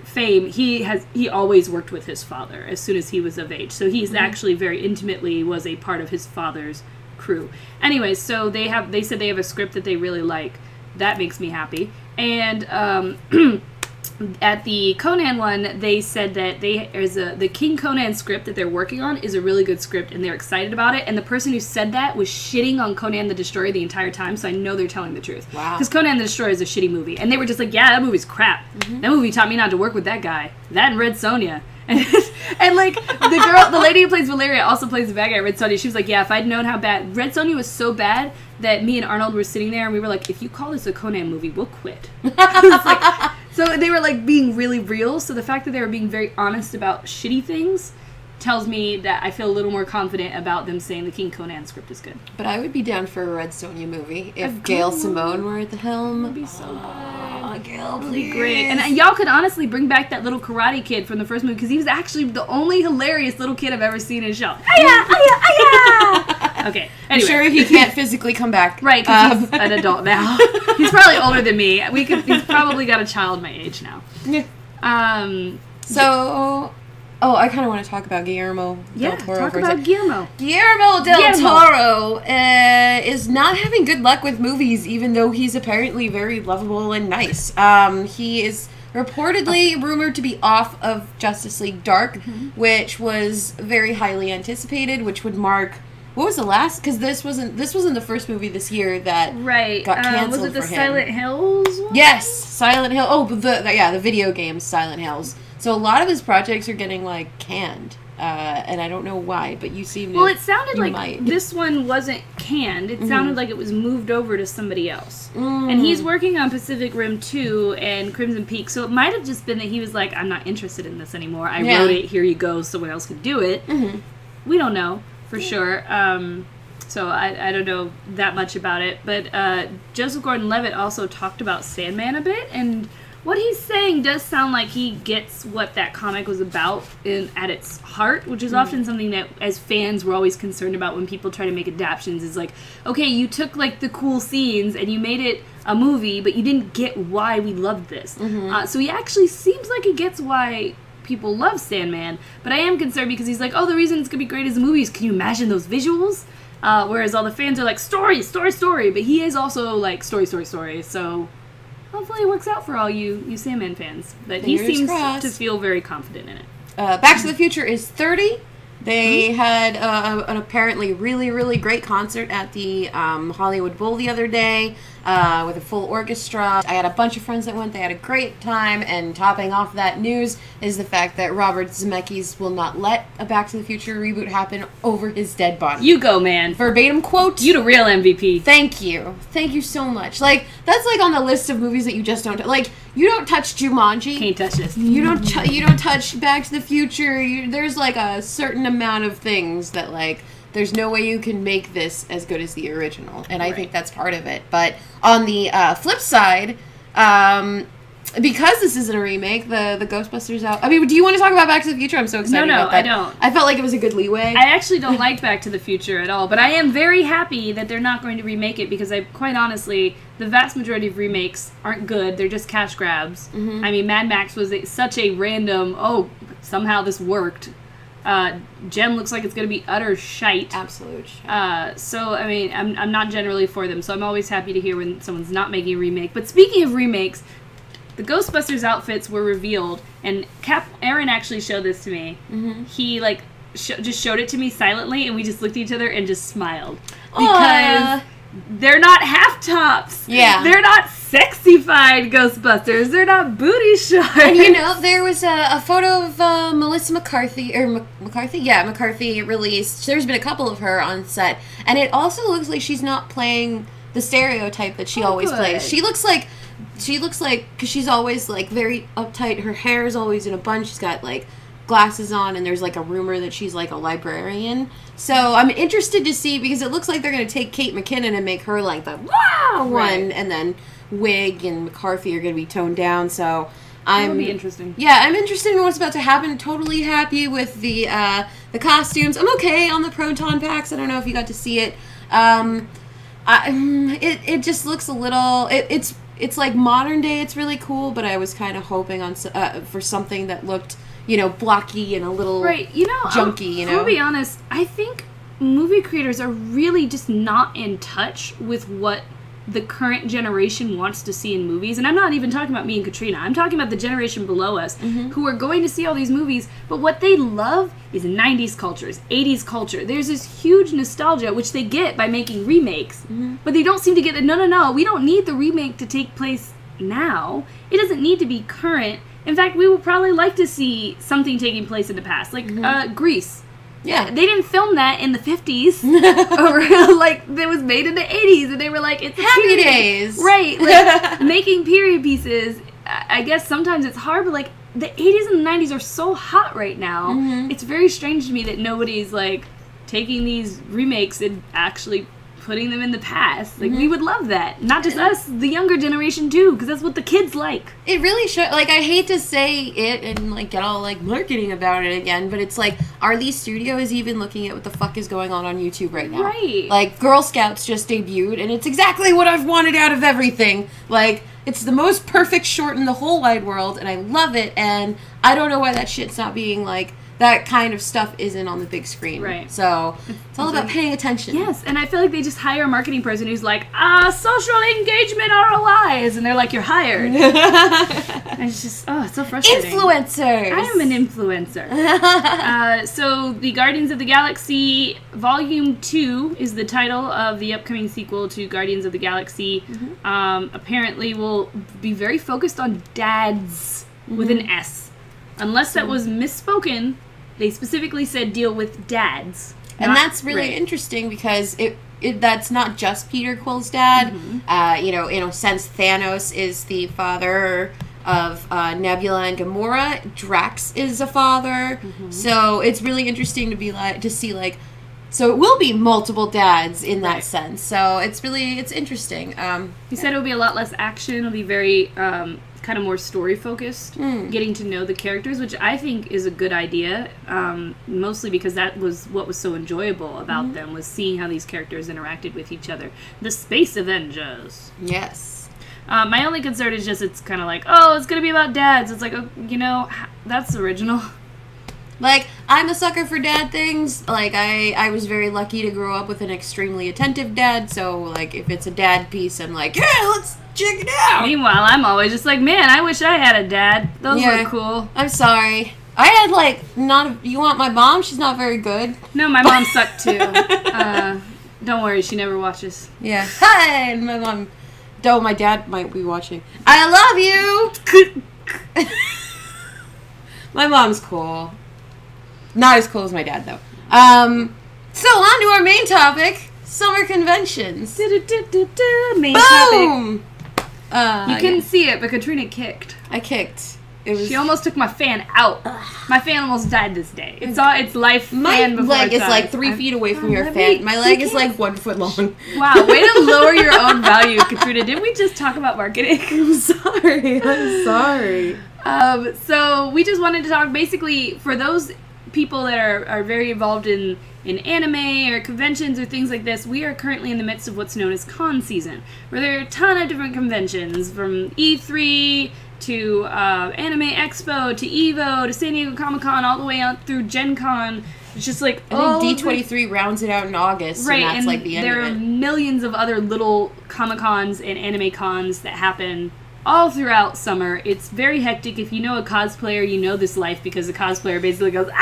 [SPEAKER 2] fame, he always worked with his father as soon as he was of age. So he's actually very intimately was a part of his father's crew. Anyway, so they said they have a script that they really like. That makes me happy. And at the Conan one, they said that the King Conan script that they're working on is a really good script, and they're excited about it. And the person who said that was shitting on Conan the Destroyer the entire time, so I know they're telling the truth. Wow. Because Conan the Destroyer is a shitty movie, and they were just like, yeah, that movie's crap. That movie taught me not to work with that guy. That and Red Sonja. And like the lady who plays Valeria also plays the bad guy, Red Sonja. She was like, yeah, if I'd known how bad Red Sonja was, so bad that me and Arnold were sitting there and we were like, if you call this a Conan movie, we'll quit. So they were like being really real. So the fact that they were being very honest about shitty things tells me that I feel a little more confident about them saying the King Conan script is good.
[SPEAKER 1] But I would be down for a Red Sonja movie if Gail Simone were at the helm.
[SPEAKER 2] That would be so good.
[SPEAKER 1] Gail, please.
[SPEAKER 2] Be great. And y'all could honestly bring back that little karate kid from the first movie because he was actually the only hilarious little kid I've ever seen in a show. Okay. Anyway.
[SPEAKER 1] I'm sure he can't physically come back.
[SPEAKER 2] Right, because he's an adult now. He's probably older than me. He's probably got a child my age now.
[SPEAKER 1] I kind of want to talk about Guillermo Del Toro.
[SPEAKER 2] Talk about Guillermo.
[SPEAKER 1] Guillermo Del Toro is not having good luck with movies, even though he's apparently very lovable and nice. He is reportedly rumored to be off of Justice League Dark, which was very highly anticipated, which would mark... What was the last? Because this wasn't the first movie this year that got canceled.
[SPEAKER 2] Was it the
[SPEAKER 1] for him.
[SPEAKER 2] Silent Hills one?
[SPEAKER 1] Yes, Silent Hill. Oh, the video game Silent Hills. So a lot of his projects are getting like canned, and I don't know why. But you seem to.
[SPEAKER 2] Well, it sounded like this one wasn't canned. It sounded like it was moved over to somebody else. And he's working on Pacific Rim 2 and Crimson Peak, so it might have just been that he was like, I'm not interested in this anymore. I wrote it, here you go, someone else can do it. We don't know for sure. So I don't know that much about it. But Joseph Gordon-Levitt also talked about Sandman a bit, and what he's saying does sound like he gets what that comic was about at its heart, which is often something that, as fans, we're always concerned about when people try to make adaptions, is like, okay, you took, like, the cool scenes and you made it a movie, but you didn't get why we loved this. So he actually seems like he gets why people love Sandman, but I am concerned because he's like, oh, the reason it's going to be great as a movie is, can you imagine those visuals? Whereas all the fans are like, story, story, story, but he is also like, story, story, story, so hopefully it works out for all you Sandman fans. But he seems to feel very confident in it.
[SPEAKER 1] Back to the Future is 30. They had an apparently really, really great concert at the Hollywood Bowl the other day with a full orchestra. I had a bunch of friends that went. They had a great time. And topping off that news is the fact that Robert Zemeckis will not let a Back to the Future reboot happen over his dead body.
[SPEAKER 2] You go, man.
[SPEAKER 1] Verbatim quote.
[SPEAKER 2] You the real MVP.
[SPEAKER 1] Thank you. Thank you so much. Like, that's like on the list of movies that you just don't... Like, you don't touch Jumanji.
[SPEAKER 2] Can't touch this.
[SPEAKER 1] You don't touch Back to the Future. There's like a certain amount of things that like there's no way you can make this as good as the original, and I think that's part of it. But on the flip side, because this isn't a remake, the Ghostbusters out. I mean, do you want to talk about Back to the Future? I'm so excited about that.
[SPEAKER 2] No, I don't.
[SPEAKER 1] I felt like it was a good leeway.
[SPEAKER 2] I actually don't like Back to the Future at all, but I am very happy that they're not going to remake it because quite honestly, the vast majority of remakes aren't good. They're just cash grabs. I mean, Mad Max was such a random, somehow this worked. Gem looks like it's going to be utter shite.
[SPEAKER 1] Absolute shite.
[SPEAKER 2] So, I mean, I'm not generally for them, so I'm always happy to hear when someone's not making a remake. But speaking of remakes, the Ghostbusters outfits were revealed, and Aaron actually showed this to me. He, like, just showed it to me silently, and we just looked at each other and just smiled. Because they're not half-tops.
[SPEAKER 1] Yeah.
[SPEAKER 2] They're not sexified Ghostbusters. They're not booty shorts.
[SPEAKER 1] And you know, there was a photo of Melissa McCarthy, or McCarthy? Yeah, McCarthy released. There's been a couple of her on set. And it also looks like she's not playing the stereotype that she always plays. She looks like, because she's always, like, very uptight. Her hair is always in a bun. She's got, like, glasses on, and there's, like, a rumor that she's, like, a librarian. So I'm interested to see, because it looks like they're going to take Kate McKinnon and make her, like, the one, and then Wig and McCarthy are going to be toned down, so
[SPEAKER 2] That'll be interesting.
[SPEAKER 1] Yeah, I'm interested in what's about to happen. Totally happy with the costumes. I'm okay on the proton packs. I don't know if you got to see it. It just looks a little... It's like modern day. It's really cool, but I was kind of hoping on for something that looked, you know, blocky and a little junky, you know?
[SPEAKER 2] I'll be honest, I think movie creators are really just not in touch with what the current generation wants to see in movies. And I'm not even talking about me and Catrina. I'm talking about the generation below us who are going to see all these movies, but what they love is 90s culture, 80s culture. There's this huge nostalgia, which they get by making remakes, but they don't seem to get that, no, we don't need the remake to take place now. It doesn't need to be current. In fact, we would probably like to see something taking place in the past, like Grease.
[SPEAKER 1] Yeah.
[SPEAKER 2] They didn't film that in the 50s. Or, like, it was made in the 80s, and they were like, it's
[SPEAKER 1] Happy Days.
[SPEAKER 2] Right. Like, making period pieces, I guess sometimes it's hard, but, like, the 80s and the 90s are so hot right now. It's very strange to me that nobody's, like, taking these remakes and actually putting them in the past. Like, we would love that. Not just us, the younger generation, too, because that's what the kids like.
[SPEAKER 1] It really should. Like, I hate to say it and, like, get all, like, marketing about it again, but it's like, are these studios even looking at what the fuck is going on YouTube right now?
[SPEAKER 2] Right.
[SPEAKER 1] Like, Girl Scouts just debuted, and it's exactly what I've wanted out of everything. Like, it's the most perfect short in the whole wide world, and I love it, and I don't know why that shit's not being, like, that kind of stuff isn't on the big screen.
[SPEAKER 2] Right.
[SPEAKER 1] So, it's all about paying attention.
[SPEAKER 2] Yes, and I feel like they just hire a marketing person who's like, social engagement ROIs, and they're like, you're hired. And it's just, it's so frustrating.
[SPEAKER 1] Influencers!
[SPEAKER 2] I am an influencer. So, the Guardians of the Galaxy Volume 2 is the title of the upcoming sequel to Guardians of the Galaxy. Apparently will be very focused on dads with an S. Unless that was misspoken, they specifically said deal with dads.
[SPEAKER 1] And that's really interesting because that's not just Peter Quill's dad. You know, in a sense, Thanos is the father of Nebula and Gamora. Drax is a father. So it's really interesting to see like. So it will be multiple dads in that sense. So it's interesting.
[SPEAKER 2] He said it will be a lot less action. It'll be very kind of more story focused, getting to know the characters, which I think is a good idea. Mostly because that was what was so enjoyable about them, was seeing how these characters interacted with each other. The Space Avengers.
[SPEAKER 1] Yes.
[SPEAKER 2] My only concern is just it's kind of like, oh, it's gonna be about dads. It's like, oh, you know, that's original.
[SPEAKER 1] Like, I'm a sucker for dad things. Like, I was very lucky to grow up with an extremely attentive dad, so, like, if it's a dad piece, I'm like, yeah, let's check it out!
[SPEAKER 2] Meanwhile, I'm always just like, man, I wish I had a dad. Those were cool.
[SPEAKER 1] I'm sorry. I had, like, you want my mom? She's not very good.
[SPEAKER 2] No, my mom sucked, too. Don't worry, she never watches.
[SPEAKER 1] Yeah. Hi! My mom... Though my dad might be watching. I love you! My mom's cool. Not as cool as my dad, though. So, on to our main topic. Summer conventions.
[SPEAKER 2] Main
[SPEAKER 1] Boom!
[SPEAKER 2] topic. You couldn't see it, but Catrina kicked.
[SPEAKER 1] I kicked.
[SPEAKER 2] She almost took my fan out. My fan almost died this day. It saw its life fan before
[SPEAKER 1] My leg
[SPEAKER 2] it
[SPEAKER 1] is
[SPEAKER 2] died.
[SPEAKER 1] like 3 feet away from your fan. My leg is like 1 foot long.
[SPEAKER 2] Wow, way to lower your own value, Catrina. Didn't we just talk about marketing?
[SPEAKER 1] I'm sorry.
[SPEAKER 2] So we just wanted to talk basically for those people that are very involved in anime or conventions or things like this. We are currently in the midst of what's known as con season, where there are a ton of different conventions, from E3 to Anime Expo to EVO to San Diego Comic-Con, all the way out through Gen Con. It's just like,
[SPEAKER 1] I think D23 rounds it out in August,
[SPEAKER 2] right,
[SPEAKER 1] and that's like the end of it.
[SPEAKER 2] There are millions of other little Comic-Cons and anime cons that happen all throughout summer. It's very hectic. If you know a cosplayer, you know this life, because the cosplayer basically goes,
[SPEAKER 1] I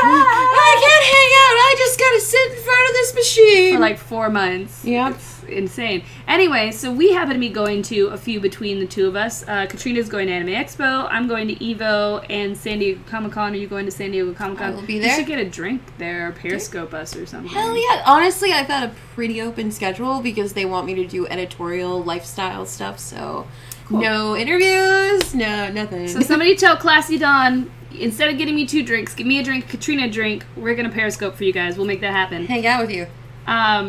[SPEAKER 1] can't hang out. I just gotta sit in front of this machine
[SPEAKER 2] for like 4 months.
[SPEAKER 1] Yep.
[SPEAKER 2] It's insane. Anyway, so we happen to be going to a few between the two of us. Katrina's going to Anime Expo. I'm going to EVO and San Diego Comic-Con. Are you going to San Diego Comic-Con?
[SPEAKER 1] I will be there.
[SPEAKER 2] You should get a drink there, or Periscope us or something.
[SPEAKER 1] Hell yeah. Honestly, I've got a pretty open schedule because they want me to do editorial lifestyle stuff, so... Cool. No interviews, no nothing.
[SPEAKER 2] So somebody tell Classy Dawn, instead of getting me 2 drinks, give me a drink, Katrina a drink. We're going to Periscope for you guys. We'll make that happen.
[SPEAKER 1] Hang out with you.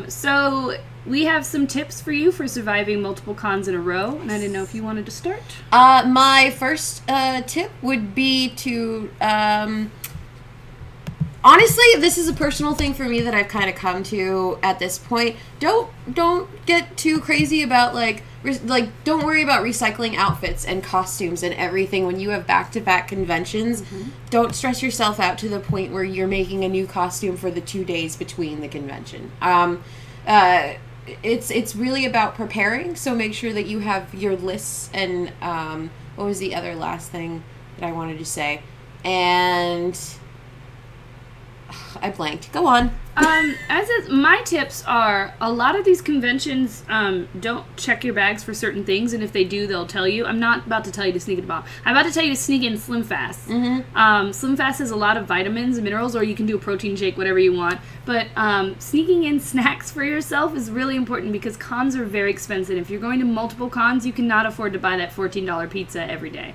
[SPEAKER 2] So we have some tips for you for surviving multiple cons in a row, and I didn't know if you wanted to start.
[SPEAKER 1] My first tip would be to... honestly, this is a personal thing for me that I've kind of come to at this point. Don't get too crazy about, like, don't worry about recycling outfits and costumes and everything when you have back-to-back conventions. Don't stress yourself out to the point where you're making a new costume for the 2 days between the convention. It's really about preparing, so make sure that you have your lists and, what was the other last thing that I wanted to say? And... I blanked. Go on.
[SPEAKER 2] My tips are, a lot of these conventions don't check your bags for certain things, and if they do, they'll tell you. I'm not about to tell you to sneak in a bomb. I'm about to tell you to sneak in Slim Fast. Slim Fast has a lot of vitamins and minerals, or you can do a protein shake, whatever you want. But sneaking in snacks for yourself is really important, because cons are very expensive. If you're going to multiple cons, you cannot afford to buy that $14 pizza every day.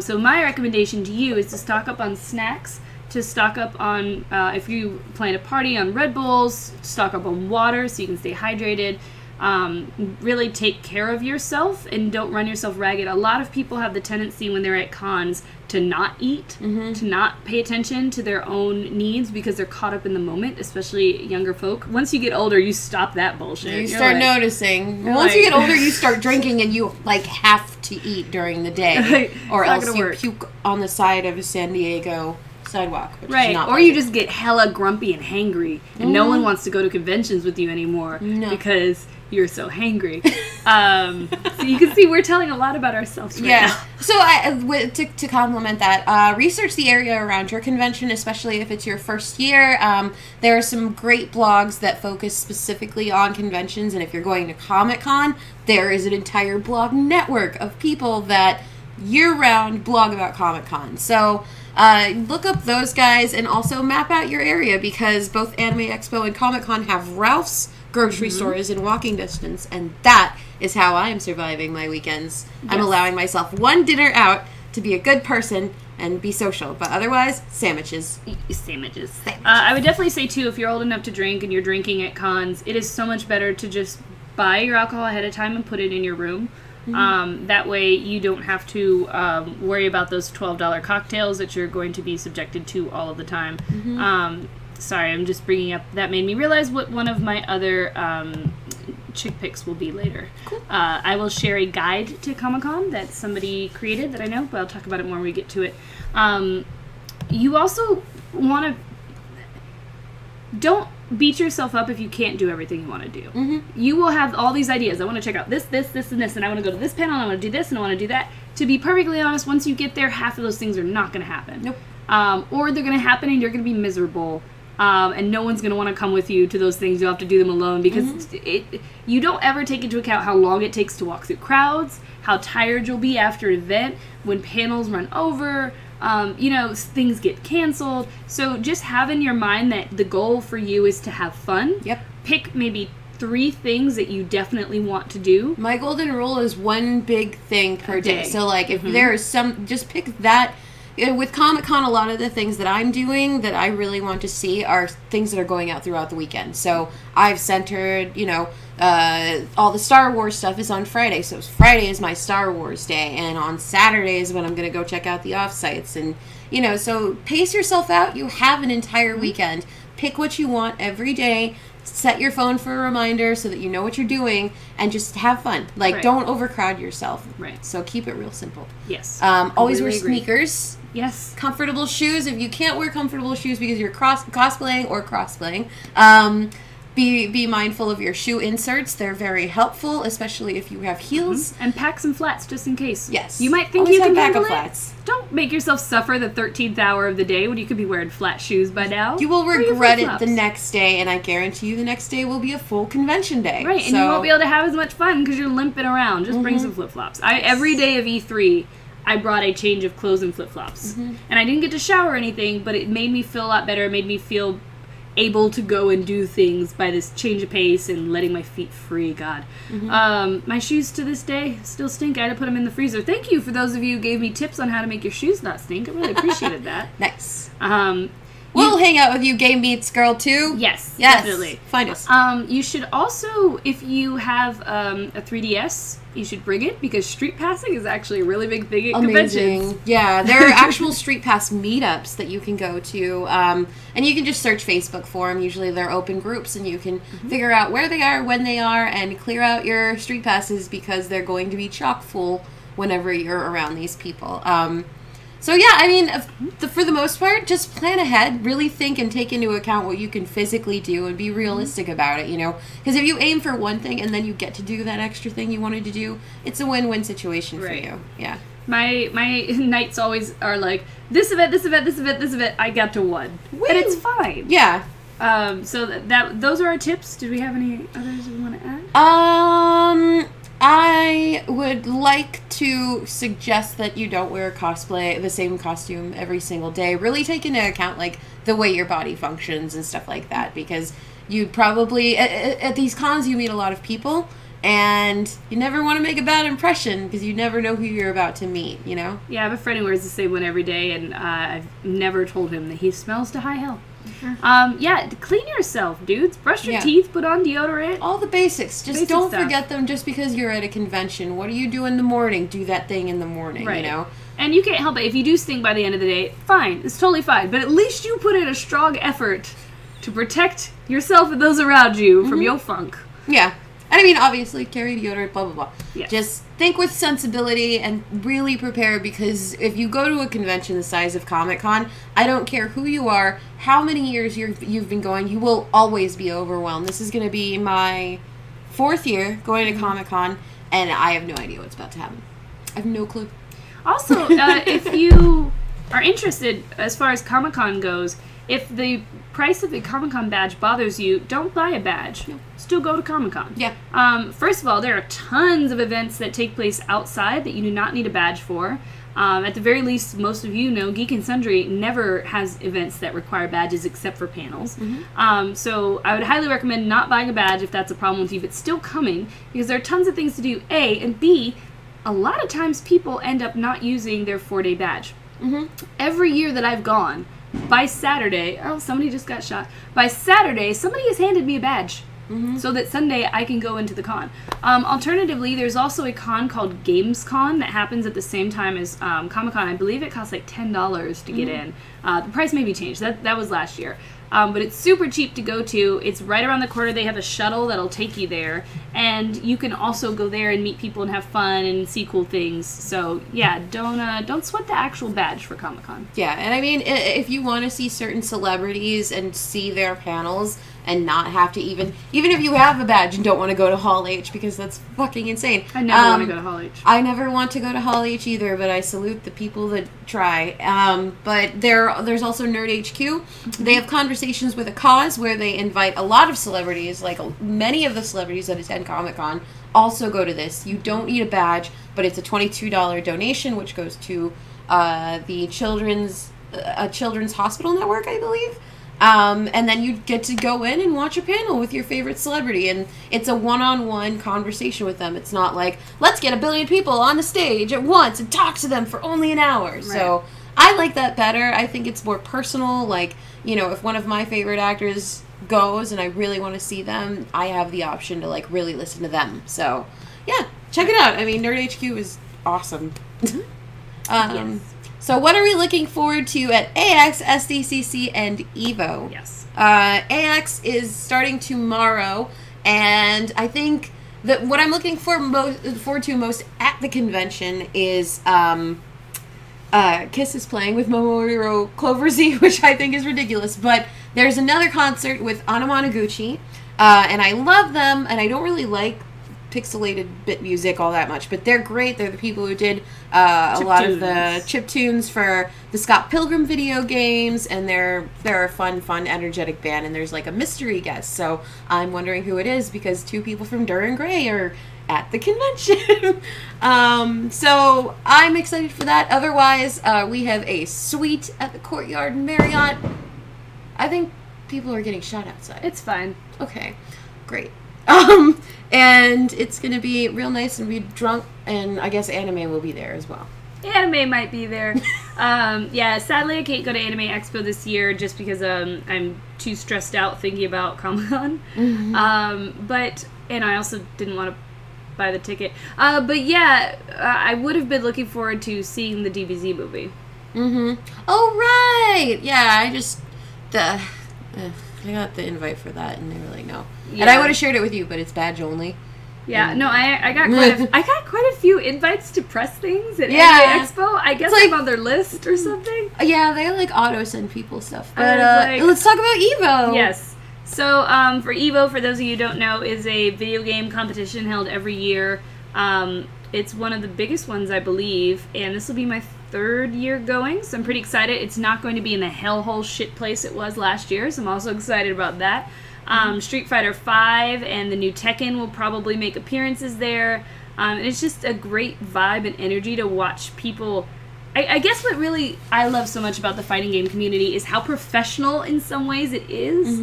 [SPEAKER 2] So my recommendation to you is to stock up on snacks, to stock up on, if you plan a party, on Red Bulls, stock up on water so you can stay hydrated. Really take care of yourself and don't run yourself ragged. A lot of people have the tendency when they're at cons to not eat, to not pay attention to their own needs because they're caught up in the moment, especially younger folk. Once you get older, you stop that bullshit.
[SPEAKER 1] You start noticing. Once you get older, you start drinking and you, like, have to eat during the day. Or else you puke on the side of a San Diego sidewalk.
[SPEAKER 2] Right, or you just get hella grumpy and hangry, and no one wants to go to conventions with you anymore because you're so hangry. So you can see we're telling a lot about ourselves right now.
[SPEAKER 1] So to complement that, research the area around your convention, especially if it's your first year. There are some great blogs that focus specifically on conventions, and if you're going to Comic-Con, there is an entire blog network of people that year-round blog about Comic-Con. So look up those guys and also map out your area, because both Anime Expo and Comic-Con have Ralphs grocery store is in walking distance, and that is how I am surviving my weekends. Yes. I'm allowing myself one dinner out to be a good person and be social, but otherwise, sandwiches.
[SPEAKER 2] Sandwiches. I would definitely say, too, if you're old enough to drink and you're drinking at cons, it is so much better to just buy your alcohol ahead of time and put it in your room. That way you don't have to worry about those $12 cocktails that you're going to be subjected to all of the time. Sorry, I'm just bringing up, that made me realize what one of my other chick picks will be later. Cool. I will share a guide to Comic-Con that somebody created that I know, but I'll talk about it more when we get to it. You also want to, don't beat yourself up if you can't do everything you want to do. You will have all these ideas. I want to check out this, and this, and I want to go to this panel, and I want to do this, and I want to do that. To be perfectly honest, once you get there, half of those things are not going to happen.
[SPEAKER 1] Nope.
[SPEAKER 2] Or they're going to happen and you're going to be miserable. And no one's going to want to come with you to those things. You'll have to do them alone because you don't ever take into account how long it takes to walk through crowds, how tired you'll be after an event, when panels run over, things get canceled. So just have in your mind that the goal for you is to have fun.
[SPEAKER 1] Yep. Pick
[SPEAKER 2] maybe 3 things that you definitely want to do.
[SPEAKER 1] My golden rule is one big thing per day. So, like, if there is just pick that. With Comic-Con, a lot of the things that I'm doing that I really want to see are things that are going out throughout the weekend. So I've centered, all the Star Wars stuff is on Friday. So Friday is my Star Wars day. And on Saturday is when I'm going to go check out the off-sites. And, so pace yourself out. You have an entire weekend. Pick what you want every day. Set your phone for a reminder so that you know what you're doing, and just have fun. Like, don't overcrowd yourself.
[SPEAKER 2] Right.
[SPEAKER 1] So keep it real simple.
[SPEAKER 2] Yes.
[SPEAKER 1] Always wear sneakers.
[SPEAKER 2] Yes.
[SPEAKER 1] Comfortable shoes. If you can't wear comfortable shoes because you're cosplaying or crossplaying, be mindful of your shoe inserts. They're very helpful, especially if you have heels.
[SPEAKER 2] And pack some flats just in case.
[SPEAKER 1] Yes.
[SPEAKER 2] You might think
[SPEAKER 1] always
[SPEAKER 2] you can
[SPEAKER 1] pack
[SPEAKER 2] handle
[SPEAKER 1] of flats.
[SPEAKER 2] Don't make yourself suffer the 13th hour of the day when you could be wearing flat shoes by now.
[SPEAKER 1] You will regret it the next day, and I guarantee you the next day will be a full convention day.
[SPEAKER 2] Right, and you won't be able to have as much fun because you're limping around. Just bring some flip-flops. Every day of E3, I brought a change of clothes and flip-flops. And I didn't get to shower or anything, but it made me feel a lot better. It made me feel able to go and do things by this change of pace and letting my feet free. God. My shoes to this day still stink. I had to put them in the freezer. Thank you for those of you who gave me tips on how to make your shoes not stink. I really appreciated that.
[SPEAKER 1] Nice. We'll hang out with you, Game Beats Girl, too.
[SPEAKER 2] Yes, definitely.
[SPEAKER 1] Find us.
[SPEAKER 2] You should also, if you have a 3DS, you should bring it, because street passing is actually a really big thing at conventions.
[SPEAKER 1] Yeah, there are actual street pass meetups that you can go to, and you can just search Facebook for them. Usually they're open groups, and you can figure out where they are, when they are, and clear out your street passes, because they're going to be chock full whenever you're around these people. So yeah, I mean, for the most part, just plan ahead, really think and take into account what you can physically do and be realistic about it, Because if you aim for one thing and then you get to do that extra thing you wanted to do, it's a win-win situation for you. Yeah.
[SPEAKER 2] My nights always are like, this event, this event, this event, this event, I got to one. Woo! And it's fine.
[SPEAKER 1] Yeah.
[SPEAKER 2] So those are our tips. Did we have any others we want to add?
[SPEAKER 1] I would like to suggest that you don't wear the same costume every single day. Really take into account, like, the way your body functions and stuff like that, because you probably, at these cons, you meet a lot of people, and you never want to make a bad impression, because you never know who you're about to meet, Yeah,
[SPEAKER 2] I have a friend who wears the same one every day, and I've never told him that he smells to high hell. Yeah, clean yourself, dudes. Brush your teeth, put on deodorant.
[SPEAKER 1] All the basics. Just don't forget them just because you're at a convention. What do you do in the morning? Do that thing in the morning,
[SPEAKER 2] right. And you can't help it. If you do stink by the end of the day, fine. It's totally fine. But at least you put in a strong effort to protect yourself and those around you from your funk.
[SPEAKER 1] Yeah. And I mean, obviously, carry deodorant, blah, blah, blah.
[SPEAKER 2] Yeah.
[SPEAKER 1] Just think with sensibility and really prepare, because if you go to a convention the size of Comic-Con, I don't care who you are, how many years you've been going, you will always be overwhelmed. This is going to be my 4th year going to Comic-Con, and I have no idea what's about to happen. I have no clue.
[SPEAKER 2] Also, if you are interested, as far as Comic-Con goes, if the price of the Comic-Con badge bothers you, don't buy a badge. No. Still go to Comic-Con.
[SPEAKER 1] Yeah.
[SPEAKER 2] First of all, there are tons of events that take place outside that you do not need a badge for. At the very least, most of you know Geek and Sundry never has events that require badges except for panels. So I would highly recommend not buying a badge if that's a problem with you, but still coming, because there are tons of things to do, A, and B, a lot of times people end up not using their 4-day badge. Every year that I've gone, by Saturday, oh, somebody just got shot. By Saturday, somebody has handed me a badge. So that Sunday I can go into the con. Alternatively, there's also a con called GamesCon that happens at the same time as ComicCon. I believe it costs like $10 to get in. The price may be changed. That was last year. But it's super cheap to go to. It's right around the corner. They have a shuttle that'll take you there. And you can also go there and meet people and have fun and see cool things. So, yeah, don't sweat the actual badge for Comic-Con.
[SPEAKER 1] Yeah, and I mean, if you want to see certain celebrities and see their panels and not have to even if you have a badge and don't want to go to Hall H, because that's fucking insane.
[SPEAKER 2] I never want to go to Hall H.
[SPEAKER 1] I never want to go to Hall H either, but I salute the people that try. But there's also Nerd HQ. They have conversations with a cause where they invite a lot of celebrities, like many of the celebrities that attend Comic-Con also go to this. You don't need a badge, but it's a $22 donation, which goes to the Children's Hospital Network, I believe. And then you get to go in and watch a panel with your favorite celebrity, and it's a one-on-one conversation with them. It's not like, let's get 1 billion people on the stage at once and talk to them for only an hour. Right. So I like that better. I think it's more personal. Like, you know, if one of my favorite actors goes and I really want to see them, I have the option to, like, really listen to them. So, yeah, check it out. I mean, Nerd HQ is awesome.
[SPEAKER 2] Yes.
[SPEAKER 1] So what are we looking forward to at AX, SDCC, and EVO?
[SPEAKER 2] Yes.
[SPEAKER 1] AX is starting tomorrow, and I think that what I'm looking forward to most at the convention is Kiss is playing with Mamoru Cloversy, which I think is ridiculous. But there's another concert with Anamanaguchi, and I love them, and I don't really like pixelated bit music all that much, but they're great. They're the people who did a lot of the chip tunes for the Scott Pilgrim video games, and they're a fun, energetic band, and there's like a mystery guest, so I'm wondering who it is because 2 people from Duran Gray are at the convention. So I'm excited for that. Otherwise, we have a suite at the Courtyard Marriott. I think people are getting shot outside.
[SPEAKER 2] It's fine.
[SPEAKER 1] Okay, great. And it's gonna be real nice and be drunk, and I guess anime will be there as well.
[SPEAKER 2] Anime might be there. Yeah, sadly I can't go to Anime Expo this year just because I'm too stressed out thinking about Comic-Con. And I also didn't want to buy the ticket. But yeah, I would have been looking forward to seeing the DBZ movie.
[SPEAKER 1] Oh, right! Yeah, I got the invite for that, and they were like, no. Yeah. And I would have shared it with you, but it's badge only.
[SPEAKER 2] Yeah, no, I got quite a few invites to press things at Anime Expo. I guess I'm on their list or something.
[SPEAKER 1] Yeah, they like auto send people stuff. But let's talk about EVO.
[SPEAKER 2] Yes. So for EVO, for those of you who don't know, is a video game competition held every year. It's one of the biggest ones, I believe, and this will be my 3rd year going, so I'm pretty excited. It's not going to be in the hellhole shit place it was last year, so I'm also excited about that. Street Fighter V and the new Tekken will probably make appearances there. And it's just a great vibe and energy to watch people. I guess what really I love so much about the fighting game community is how professional in some ways it is.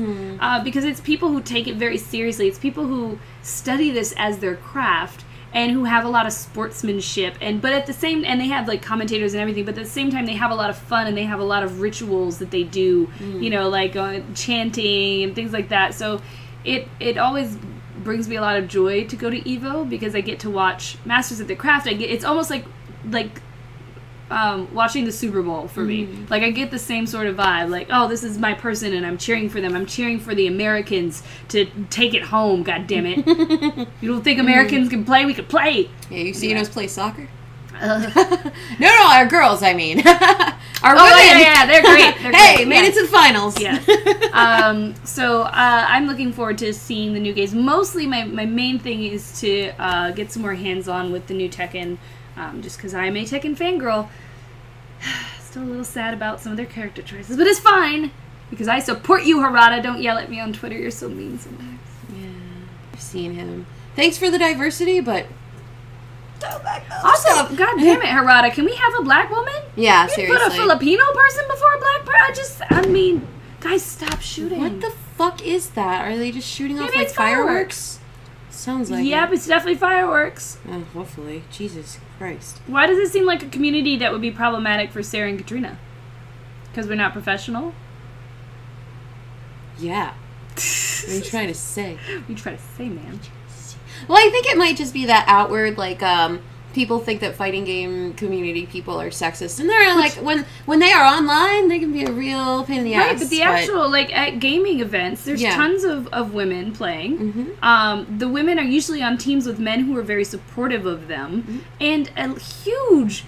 [SPEAKER 2] Because it's people who take it very seriously. It's people who study this as their craft and who have a lot of sportsmanship, but at the same, and they have like commentators and everything, but at the same time they have a lot of fun and they have a lot of rituals that they do, you know, like chanting and things like that. So it always brings me a lot of joy to go to EVO because I get to watch Masters of the Craft. It's almost like watching the Super Bowl for me. Like, I get the same sort of vibe. Like, oh, this is my person, and I'm cheering for them. I'm cheering for the Americans to take it home, goddammit. You don't think Americans can play? We can play!
[SPEAKER 1] Yeah, you seen us play soccer? No, our girls, I mean. Our women!
[SPEAKER 2] Yeah, they're great.
[SPEAKER 1] Hey, made it to the finals!
[SPEAKER 2] Yeah. So, I'm looking forward to seeing the new games. Mostly, my main thing is to get some more hands-on with the new Tekken. Just because I'm a Tekken fangirl. Still a little sad about some of their character choices, but it's fine, because I support you, Harada. Don't yell at me on Twitter, you're so mean sometimes.
[SPEAKER 1] Yeah, I've seen him. Thanks for the diversity, but Don't back up.
[SPEAKER 2] Also, god damn it, Harada, can we have a black woman?
[SPEAKER 1] Yeah,
[SPEAKER 2] you
[SPEAKER 1] seriously.
[SPEAKER 2] Put a Filipino person before a black person? I mean, guys, stop shooting.
[SPEAKER 1] What the fuck is that? Are they just shooting off like fireworks? Sounds like
[SPEAKER 2] Yep, it's definitely fireworks.
[SPEAKER 1] Hopefully. Jesus Christ.
[SPEAKER 2] Why does it seem like a community that would be problematic for Sarah and Catrina? Because we're not professional?
[SPEAKER 1] Yeah. What are you trying to say?
[SPEAKER 2] What are you trying to say, man?
[SPEAKER 1] Well, I think it might just be that outward, like, people think that fighting game community people are sexist. And they're, like, when they are online, they can be a real pain in the ass.
[SPEAKER 2] Right, but the actual, like, at gaming events, there's tons of women playing.
[SPEAKER 1] Mm-hmm.
[SPEAKER 2] The women are usually on teams with men who are very supportive of them. And a huge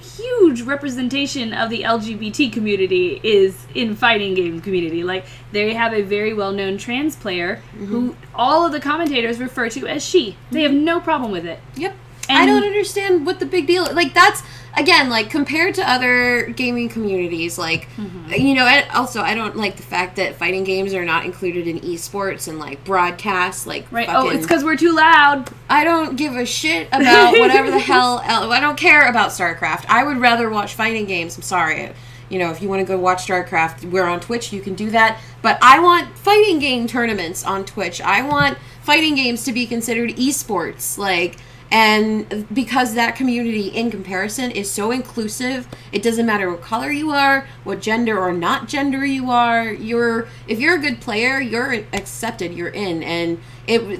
[SPEAKER 2] representation of the LGBT community is in fighting game community. Like, they have a very well-known trans player who all of the commentators refer to as she. They have no problem with it.
[SPEAKER 1] Yep. And I don't understand what the big deal is. Like, that's, again, like, compared to other gaming communities, like, you know, and also, I don't like the fact that fighting games are not included in esports and, like, broadcasts, like,
[SPEAKER 2] right. Oh, it's because we're too loud.
[SPEAKER 1] I don't give a shit about whatever the hell else. I don't care about StarCraft. I would rather watch fighting games. I'm sorry. You know, if you want to go watch StarCraft, we're on Twitch, you can do that. But I want fighting game tournaments on Twitch. I want fighting games to be considered esports, like... And because that community, in comparison, is so inclusive, it doesn't matter what color you are, what gender or not gender you are. If you're a good player, you're accepted. You're in, and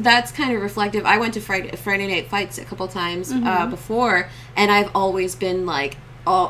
[SPEAKER 1] that's kind of reflective. I went to Friday Night Fights a couple times before, and I've always been like,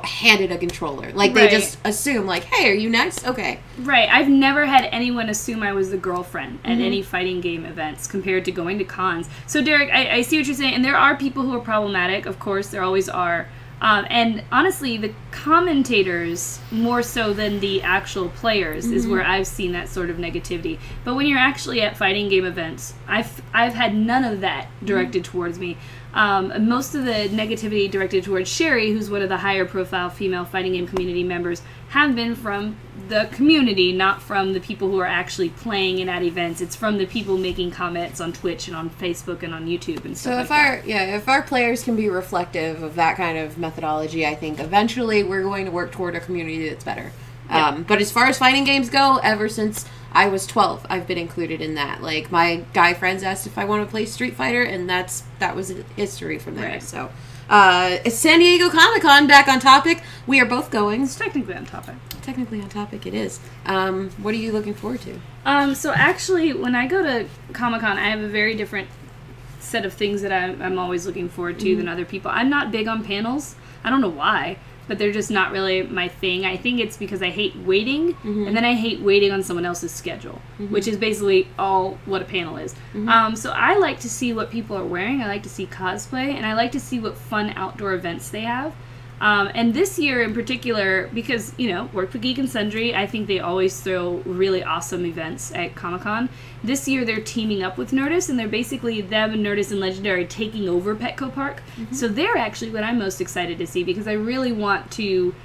[SPEAKER 1] handed a controller. Like, they just assume, like, hey, are you next? Okay.
[SPEAKER 2] Right. I've never had anyone assume I was the girlfriend at any fighting game events compared to going to cons. So, Derek, I see what you're saying, and there are people who are problematic. Of course, there always are. And honestly, the commentators, more so than the actual players, is where I've seen that sort of negativity. But when you're actually at fighting game events, I've had none of that directed towards me. Most of the negativity directed towards Sherry, who's one of the higher profile female fighting game community members, have been from the community, not from the people who are actually playing and at events. It's from the people making comments on Twitch and on Facebook and on YouTube and stuff like that.
[SPEAKER 1] If our players can be reflective of that kind of methodology, I think eventually we're going to work toward a community that's better. Yeah. But as far as fighting games go, ever since I was 12, I've been included in that. Like, my guy friends asked if I want to play Street Fighter, and that was history from there.
[SPEAKER 2] Right.
[SPEAKER 1] So, it's San Diego Comic-Con, back on topic. We are both going.
[SPEAKER 2] It's technically on topic.
[SPEAKER 1] Technically on topic, it is. What are you looking forward to?
[SPEAKER 2] So actually, when I go to Comic-Con, I have a very different set of things that I'm always looking forward to than other people. I'm not big on panels. I don't know why, but they're just not really my thing. I think it's because I hate waiting, and then I hate waiting on someone else's schedule, which is basically all what a panel is. So I like to see what people are wearing. I like to see cosplay, and I like to see what fun outdoor events they have. And this year in particular, because, you know, work for Geek and Sundry, I think they always throw really awesome events at Comic-Con. This year they're teaming up with Nerdist, and they're basically them and Nerdist and Legendary taking over Petco Park. So they're actually what I'm most excited to see, because I really want to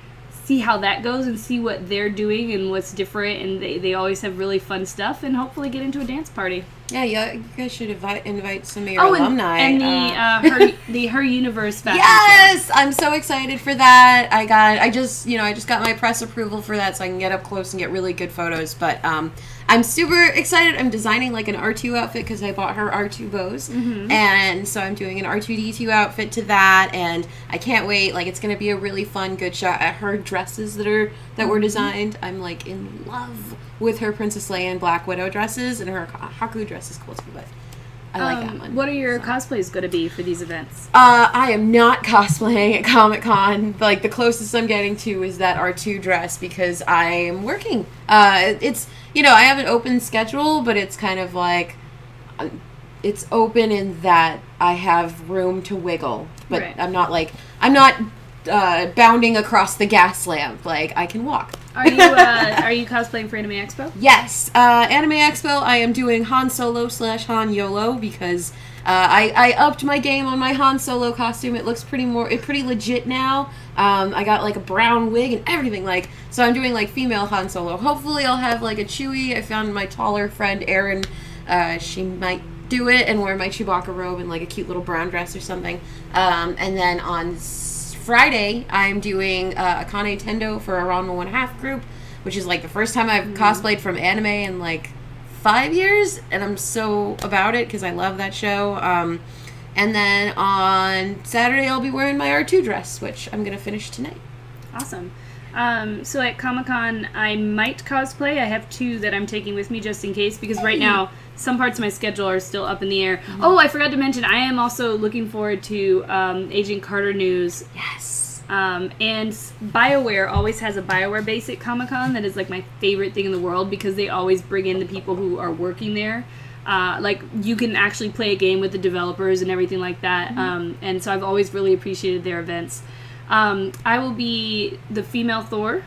[SPEAKER 2] see how that goes and see what they're doing and what's different, and they always have really fun stuff, and hopefully get into a dance party.
[SPEAKER 1] Yeah, you guys should invite some of your alumni.
[SPEAKER 2] And the Her Universe fashion
[SPEAKER 1] Yes!
[SPEAKER 2] show.
[SPEAKER 1] I'm so excited for that. I just got my press approval for that, so I can get up close and get really good photos. But I'm super excited. I'm designing like an R2 outfit because I bought her R2 bows. And so I'm doing an R2D2 outfit to that, and I can't wait. Like, it's going to be a really fun, good shot at her dresses that were designed. I'm like in love with her Princess Leia and Black Widow dresses, and her Haku dress is cool too, but I like that one.
[SPEAKER 2] What are your cosplays going to be for these events?
[SPEAKER 1] I am not cosplaying at Comic-Con. Like, the closest I'm getting to is that R2 dress because I am working. It's, you know, I have an open schedule, but it's kind of like, it's open in that I have room to wiggle, but right. I'm not bounding across the gas lamp. Like, I can walk.
[SPEAKER 2] Are you cosplaying for Anime Expo?
[SPEAKER 1] Yes. Anime Expo, I am doing Han Solo / Han Yolo because I upped my game on my Han Solo costume. It looks pretty legit now. I got like a brown wig and everything. Like, so I'm doing like female Han Solo. Hopefully I'll have like a Chewie. I found my taller friend Erin. She might do it and wear my Chewbacca robe and like a cute little brown dress or something. And then on Friday, I'm doing a Kane Tendo for a Ranma 1/2 group, which is like the first time I've cosplayed from anime in like 5 years, and I'm so about it because I love that show. And then on Saturday, I'll be wearing my R2 dress, which I'm going to finish tonight.
[SPEAKER 2] Awesome. So at ComicCon, I might cosplay. I have 2 that I'm taking with me just in case, because right now, some parts of my schedule are still up in the air. Oh, I forgot to mention, I am also looking forward to Agent Carter news.
[SPEAKER 1] Yes.
[SPEAKER 2] And BioWare always has a BioWare basic Comic-Con that is like my favorite thing in the world, because they always bring in the people who are working there. Like, you can actually play a game with the developers and everything like that. And so I've always really appreciated their events. I will be the female Thor,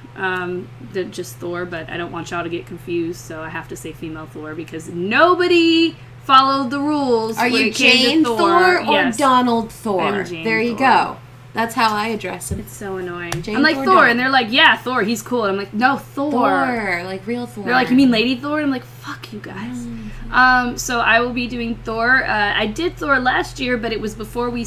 [SPEAKER 2] just Thor, but I don't want y'all to get confused, so I have to say female Thor because nobody followed the rules.
[SPEAKER 1] Are you Jane Thor or
[SPEAKER 2] yes.
[SPEAKER 1] Donald Thor?
[SPEAKER 2] I'm Jane
[SPEAKER 1] there you
[SPEAKER 2] Thor.
[SPEAKER 1] go. That's how I address him.
[SPEAKER 2] It's so annoying.
[SPEAKER 1] Jane
[SPEAKER 2] I'm like,
[SPEAKER 1] Thor,
[SPEAKER 2] Thor,
[SPEAKER 1] Donald.
[SPEAKER 2] and they're like, yeah, Thor, he's cool. And I'm like, no, Thor.
[SPEAKER 1] Like real Thor.
[SPEAKER 2] They're like, you mean Lady Thor? And I'm like, fuck you guys. So I will be doing Thor. I did Thor last year, but it was before we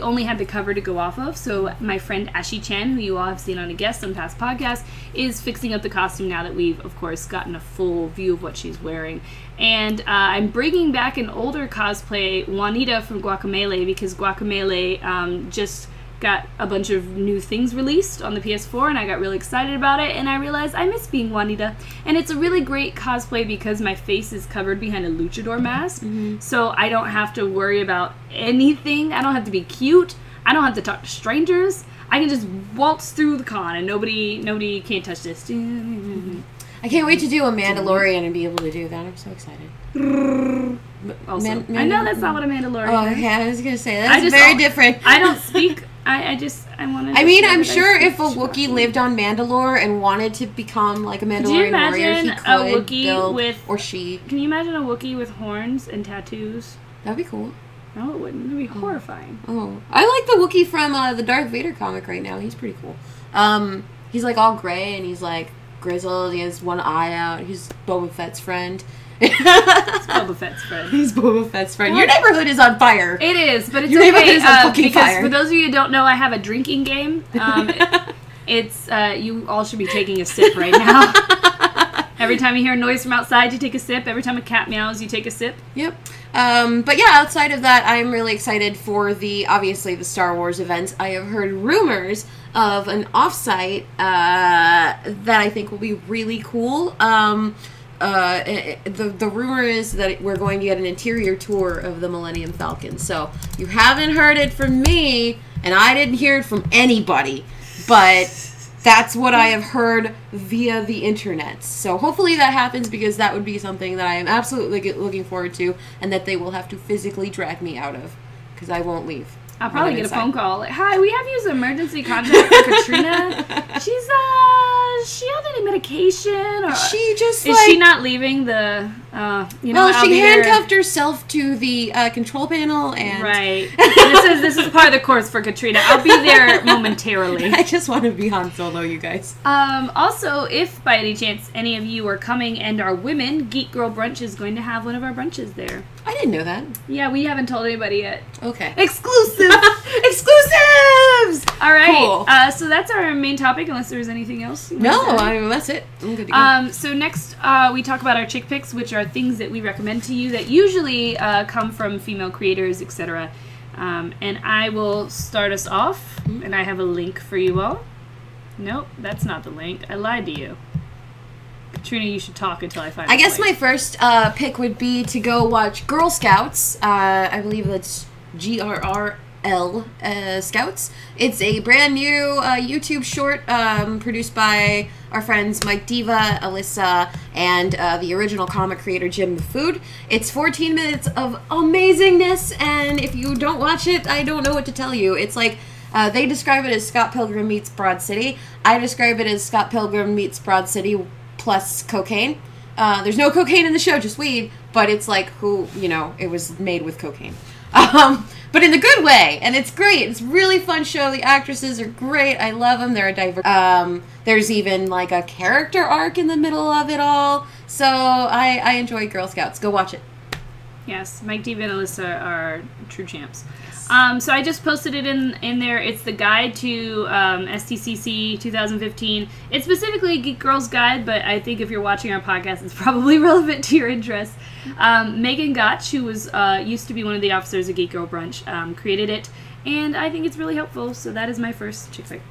[SPEAKER 2] only had the cover to go off of. So my friend Ashi Chen, who you all have seen on a guest on past podcasts, is fixing up the costume now that we've, of course, gotten a full view of what she's wearing. And I'm bringing back an older cosplay, Juanita from Guacamelee, because Guacamelee just got a bunch of new things released on the PS4, and I got really excited about it, and I realized I miss being Juanita. And it's a really great cosplay because my face is covered behind a luchador mask, so I don't have to worry about anything. I don't have to be cute. I don't have to talk to strangers. I can just waltz through the con, and nobody can't touch this.
[SPEAKER 1] I can't wait to do a Mandalorian and be able to do that. I'm so excited.
[SPEAKER 2] Also, I know that's not what a Mandalorian is.
[SPEAKER 1] Oh, yeah, I was going to say, that's very different.
[SPEAKER 2] I don't speak... I want to...
[SPEAKER 1] I mean, I'm sure if a Wookiee lived on Mandalore and wanted to become like a Mandalorian warrior, he could
[SPEAKER 2] a Wookiee
[SPEAKER 1] build,
[SPEAKER 2] with...
[SPEAKER 1] or she.
[SPEAKER 2] Can you imagine a Wookiee with horns and tattoos?
[SPEAKER 1] That'd be cool.
[SPEAKER 2] No, it wouldn't. It'd be horrifying.
[SPEAKER 1] Oh. I like the Wookiee from the Darth Vader comic right now. He's pretty cool. He's like all gray and he's like grizzled. He has one eye out. He's Boba Fett's friend.
[SPEAKER 2] It's Boba Fett's friend.
[SPEAKER 1] He's Boba Fett's friend. Your neighborhood is on fire.
[SPEAKER 2] It is, but it's
[SPEAKER 1] Your neighborhood
[SPEAKER 2] okay
[SPEAKER 1] is on fucking
[SPEAKER 2] because
[SPEAKER 1] fire.
[SPEAKER 2] for those of you who don't know, I have a drinking game. It's you all should be taking a sip right now. Every time you hear a noise from outside, you take a sip. Every time a cat meows, you take a sip.
[SPEAKER 1] Yep. But yeah, outside of that, I'm really excited for obviously the Star Wars events. I have heard rumors of an offsite that I think will be really cool. The rumor is that we're going to get an interior tour of the Millennium Falcon. So you haven't heard it from me, and I didn't hear it from anybody, but that's what I have heard via the internet. So hopefully that happens, because that would be something that I am absolutely looking forward to, and that they will have to physically drag me out of, because I won't leave.
[SPEAKER 2] I'll probably get a phone call like, "Hi, we have you as emergency contact for Catrina. She on any medication, or
[SPEAKER 1] she just
[SPEAKER 2] is she not leaving the
[SPEAKER 1] well, she handcuffed herself to the control panel, and
[SPEAKER 2] right. This is part of the course for Catrina. I'll be there momentarily.
[SPEAKER 1] I just want to be Han Solo, you guys.
[SPEAKER 2] Also, if by any chance any of you are coming and are women, Geek Girl Brunch is going to have one of our brunches there.
[SPEAKER 1] I didn't know that.
[SPEAKER 2] Yeah, we haven't told anybody yet.
[SPEAKER 1] Okay.
[SPEAKER 2] Exclusive!
[SPEAKER 1] Exclusives!
[SPEAKER 2] All right.
[SPEAKER 1] Cool.
[SPEAKER 2] So that's our main topic, unless there's anything else.
[SPEAKER 1] No, that's it. I'm good to go.
[SPEAKER 2] So next, we talk about our chick picks, which are things that we recommend to you that usually come from female creators, etc. And I will start us off, and I have a link for you all. Nope, that's not the link. I lied to you. Catrina, you should talk until I find
[SPEAKER 1] I guess my first pick would be to go watch Girl Scouts. I believe that's GRRL Scouts. It's a brand new YouTube short produced by our friends Mike Diva, Alyssa, and the original comic creator Jim the Food. It's 14 minutes of amazingness, and if you don't watch it, I don't know what to tell you. It's like they describe it as Scott Pilgrim meets Broad City. I describe it as Scott Pilgrim meets Broad City plus cocaine. There's no cocaine in the show, just weed, but it's like it was made with cocaine. But in the good way, and it's great. It's a really fun show. The actresses are great. I love them. They're a diverse. There's even like a character arc in the middle of it all. So I enjoy Girl Scouts. Go watch it.
[SPEAKER 2] Yes, Mike Diva and Alyssa are true champs. So I just posted it in there. It's the guide to STCC 2015. It's specifically a Geek Girls guide, but I think if you're watching our podcast, it's probably relevant to your interests. Megan Gotch, who was used to be one of the officers of Geek Girl Brunch, created it, and I think it's really helpful. So that is my first chick pick.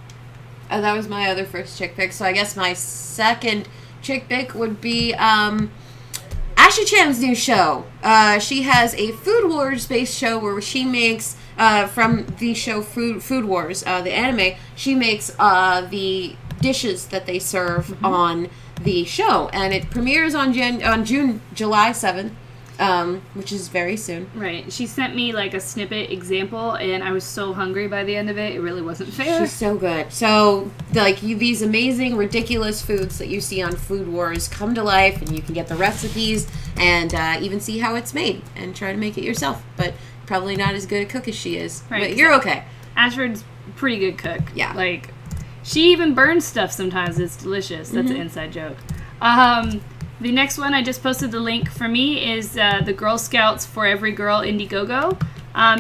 [SPEAKER 1] That was my other first chick pick. So I guess my second chick pick would be Ashley Cham's new show. She has a Food Wars based show where she makes from the show Food Wars, the anime. She makes the dishes that they serve on the show, and it premieres on July 7th. Which is very soon.
[SPEAKER 2] Right. She sent me like a snippet example, and I was so hungry by the end of it. It really wasn't fair.
[SPEAKER 1] She's so good. So, like, these amazing, ridiculous foods that you see on Food Wars come to life, and you can get the recipes and even see how it's made and try to make it yourself. But probably not as good a cook as she is. Right. But you're okay.
[SPEAKER 2] Ashford's a pretty good cook.
[SPEAKER 1] Yeah.
[SPEAKER 2] Like, she even burns stuff sometimes. It's delicious. That's an inside joke. The next one, I just posted the link for me, is the Girl Scouts for Every Girl Indiegogo.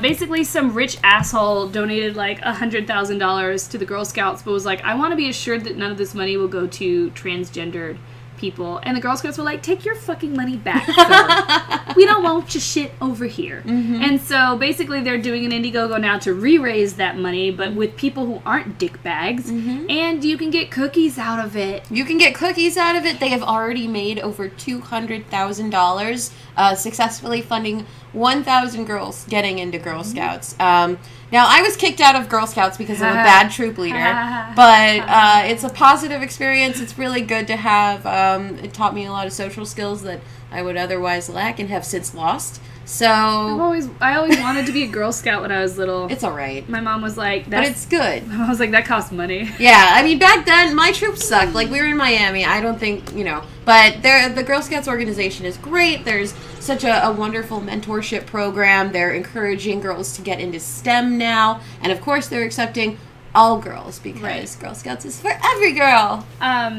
[SPEAKER 2] Basically, some rich asshole donated like $100,000 to the Girl Scouts, but was like, I want to be assured that none of this money will go to transgendered people. And the Girl Scouts were like, take your fucking money back, sir. We don't want your shit over here. And so basically they're doing an Indiegogo now to re-raise that money, but with people who aren't dickbags. And you can get cookies out of it.
[SPEAKER 1] You can get cookies out of it. They have already made over $200,000 successfully funding 1,000 girls getting into Girl Scouts. Now, I was kicked out of Girl Scouts because I'm a bad troop leader, but it's a positive experience. It's really good to have. It taught me a lot of social skills that I would otherwise lack and have since lost. So
[SPEAKER 2] I always wanted to be a Girl Scout when I was little.
[SPEAKER 1] It's all right.
[SPEAKER 2] My mom was like,
[SPEAKER 1] but it's good.
[SPEAKER 2] My mom was like, that costs money.
[SPEAKER 1] Yeah, I mean, back then, my troops sucked. Like, we were in Miami. I don't think, but the Girl Scouts organization is great. There's such a wonderful mentorship program. They're encouraging girls to get into STEM now. And, of course, they're accepting all girls because Girl Scouts is for every girl.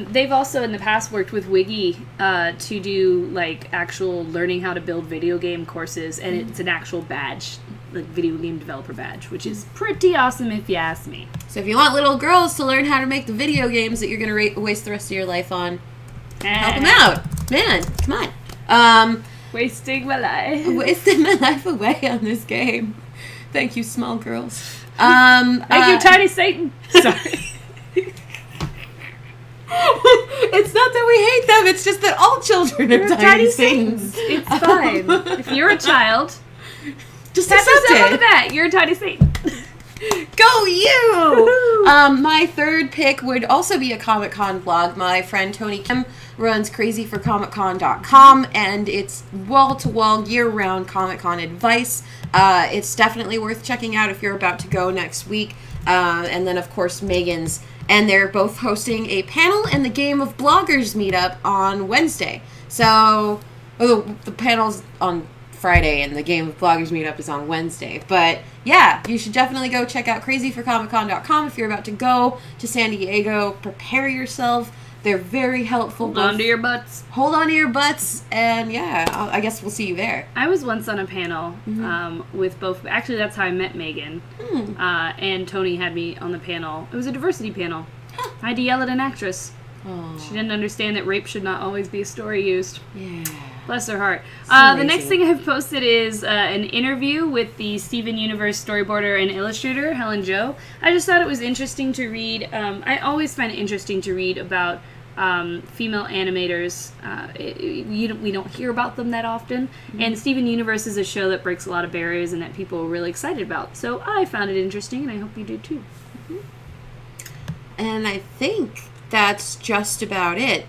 [SPEAKER 2] They've also in the past worked with Wiggy to do like actual learning how to build video game courses, and it's an actual badge, like video game developer badge, which is pretty awesome if you ask me.
[SPEAKER 1] So if you want little girls to learn how to make the video games that you're going to waste the rest of your life on, help them out. Man, come on.
[SPEAKER 2] Wasting my life.
[SPEAKER 1] Wasting my life away on this game. Thank you, small girls.
[SPEAKER 2] Thank you, Tiny Satan. Sorry.
[SPEAKER 1] It's not that we hate them, it's just that all children are tiny Satans.
[SPEAKER 2] It's fine. If you're a child,
[SPEAKER 1] just
[SPEAKER 2] pat
[SPEAKER 1] accept
[SPEAKER 2] yourself
[SPEAKER 1] it.
[SPEAKER 2] on the back. You're a tiny Satan.
[SPEAKER 1] Go you! My third pick would also be a Comic-Con blog. My friend Tony Kim runs crazyforcomiccon.com, and it's wall-to-wall, year-round Comic-Con advice. It's definitely worth checking out if you're about to go next week. And then, of course, Megan's. And they're both hosting a panel and the Game of Bloggers meetup on Wednesday. So, the panel's on Friday and the Game of Bloggers meetup is on Wednesday. But, yeah, you should definitely go check out crazyforcomiccon.com if you're about to go to San Diego. Prepare yourself. They're very helpful.
[SPEAKER 2] Hold on to your butts.
[SPEAKER 1] Hold on to your butts, and yeah, I guess we'll see you there.
[SPEAKER 2] I was once on a panel with both. Actually, that's how I met Megan. And Tony had me on the panel. It was a diversity panel. I had to yell at an actress.
[SPEAKER 1] Oh.
[SPEAKER 2] She didn't understand that rape should not always be a story used.
[SPEAKER 1] Yeah.
[SPEAKER 2] Bless her heart. The next thing I've posted is an interview with the Steven Universe storyboarder and illustrator, Helen Jo. I just thought it was interesting to read. I always find it interesting to read about female animators. We don't hear about them that often. And Steven Universe is a show that breaks a lot of barriers and that people are really excited about. So I found it interesting, and I hope you do too.
[SPEAKER 1] And I think that's just about it.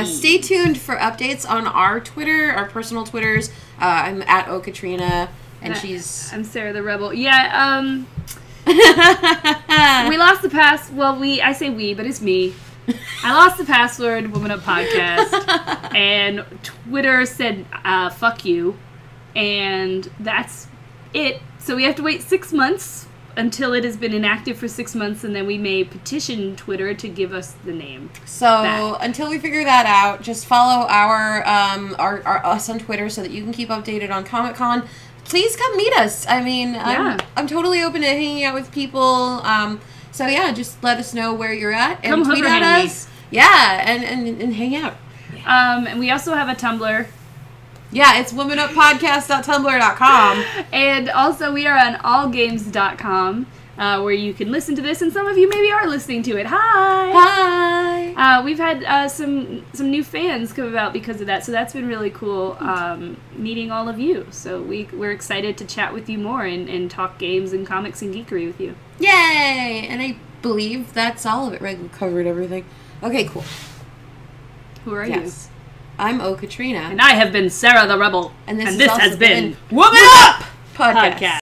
[SPEAKER 1] Stay tuned for updates on our Twitter, our personal Twitters. I'm at ohCatrina, and she's...
[SPEAKER 2] I'm SarahTheRebel. Yeah, we lost the pass. Well, I say we, but it's me. I lost the password, Woman Up Podcast, and Twitter said, fuck you, and that's it. So we have to wait 6 months until it has been inactive for 6 months, and then we may petition Twitter to give us the name.
[SPEAKER 1] So until we figure that out, just follow our us on Twitter so that you can keep updated on ComicCon. Please come meet us. I mean, I'm totally open to hanging out with people. So yeah, just let us know where you're at and tweet at us. Yeah, and hang out.
[SPEAKER 2] And we also have a Tumblr.
[SPEAKER 1] Yeah, it's womanuppodcast.tumblr.com.
[SPEAKER 2] And also we are on allgames.com, where you can listen to this, and some of you maybe are listening to it. Hi! We've had some new fans come about because of that, so that's been really cool, meeting all of you. So we're excited to chat with you more and talk games and comics and geekery with you.
[SPEAKER 1] Yay! And I believe that's all of it, right? We covered everything. Okay, cool.
[SPEAKER 2] Who are you?
[SPEAKER 1] I'm ohCatrina.
[SPEAKER 2] And I have been Sarah the Rebel.
[SPEAKER 1] And this
[SPEAKER 2] has been
[SPEAKER 1] Woman Up Podcast.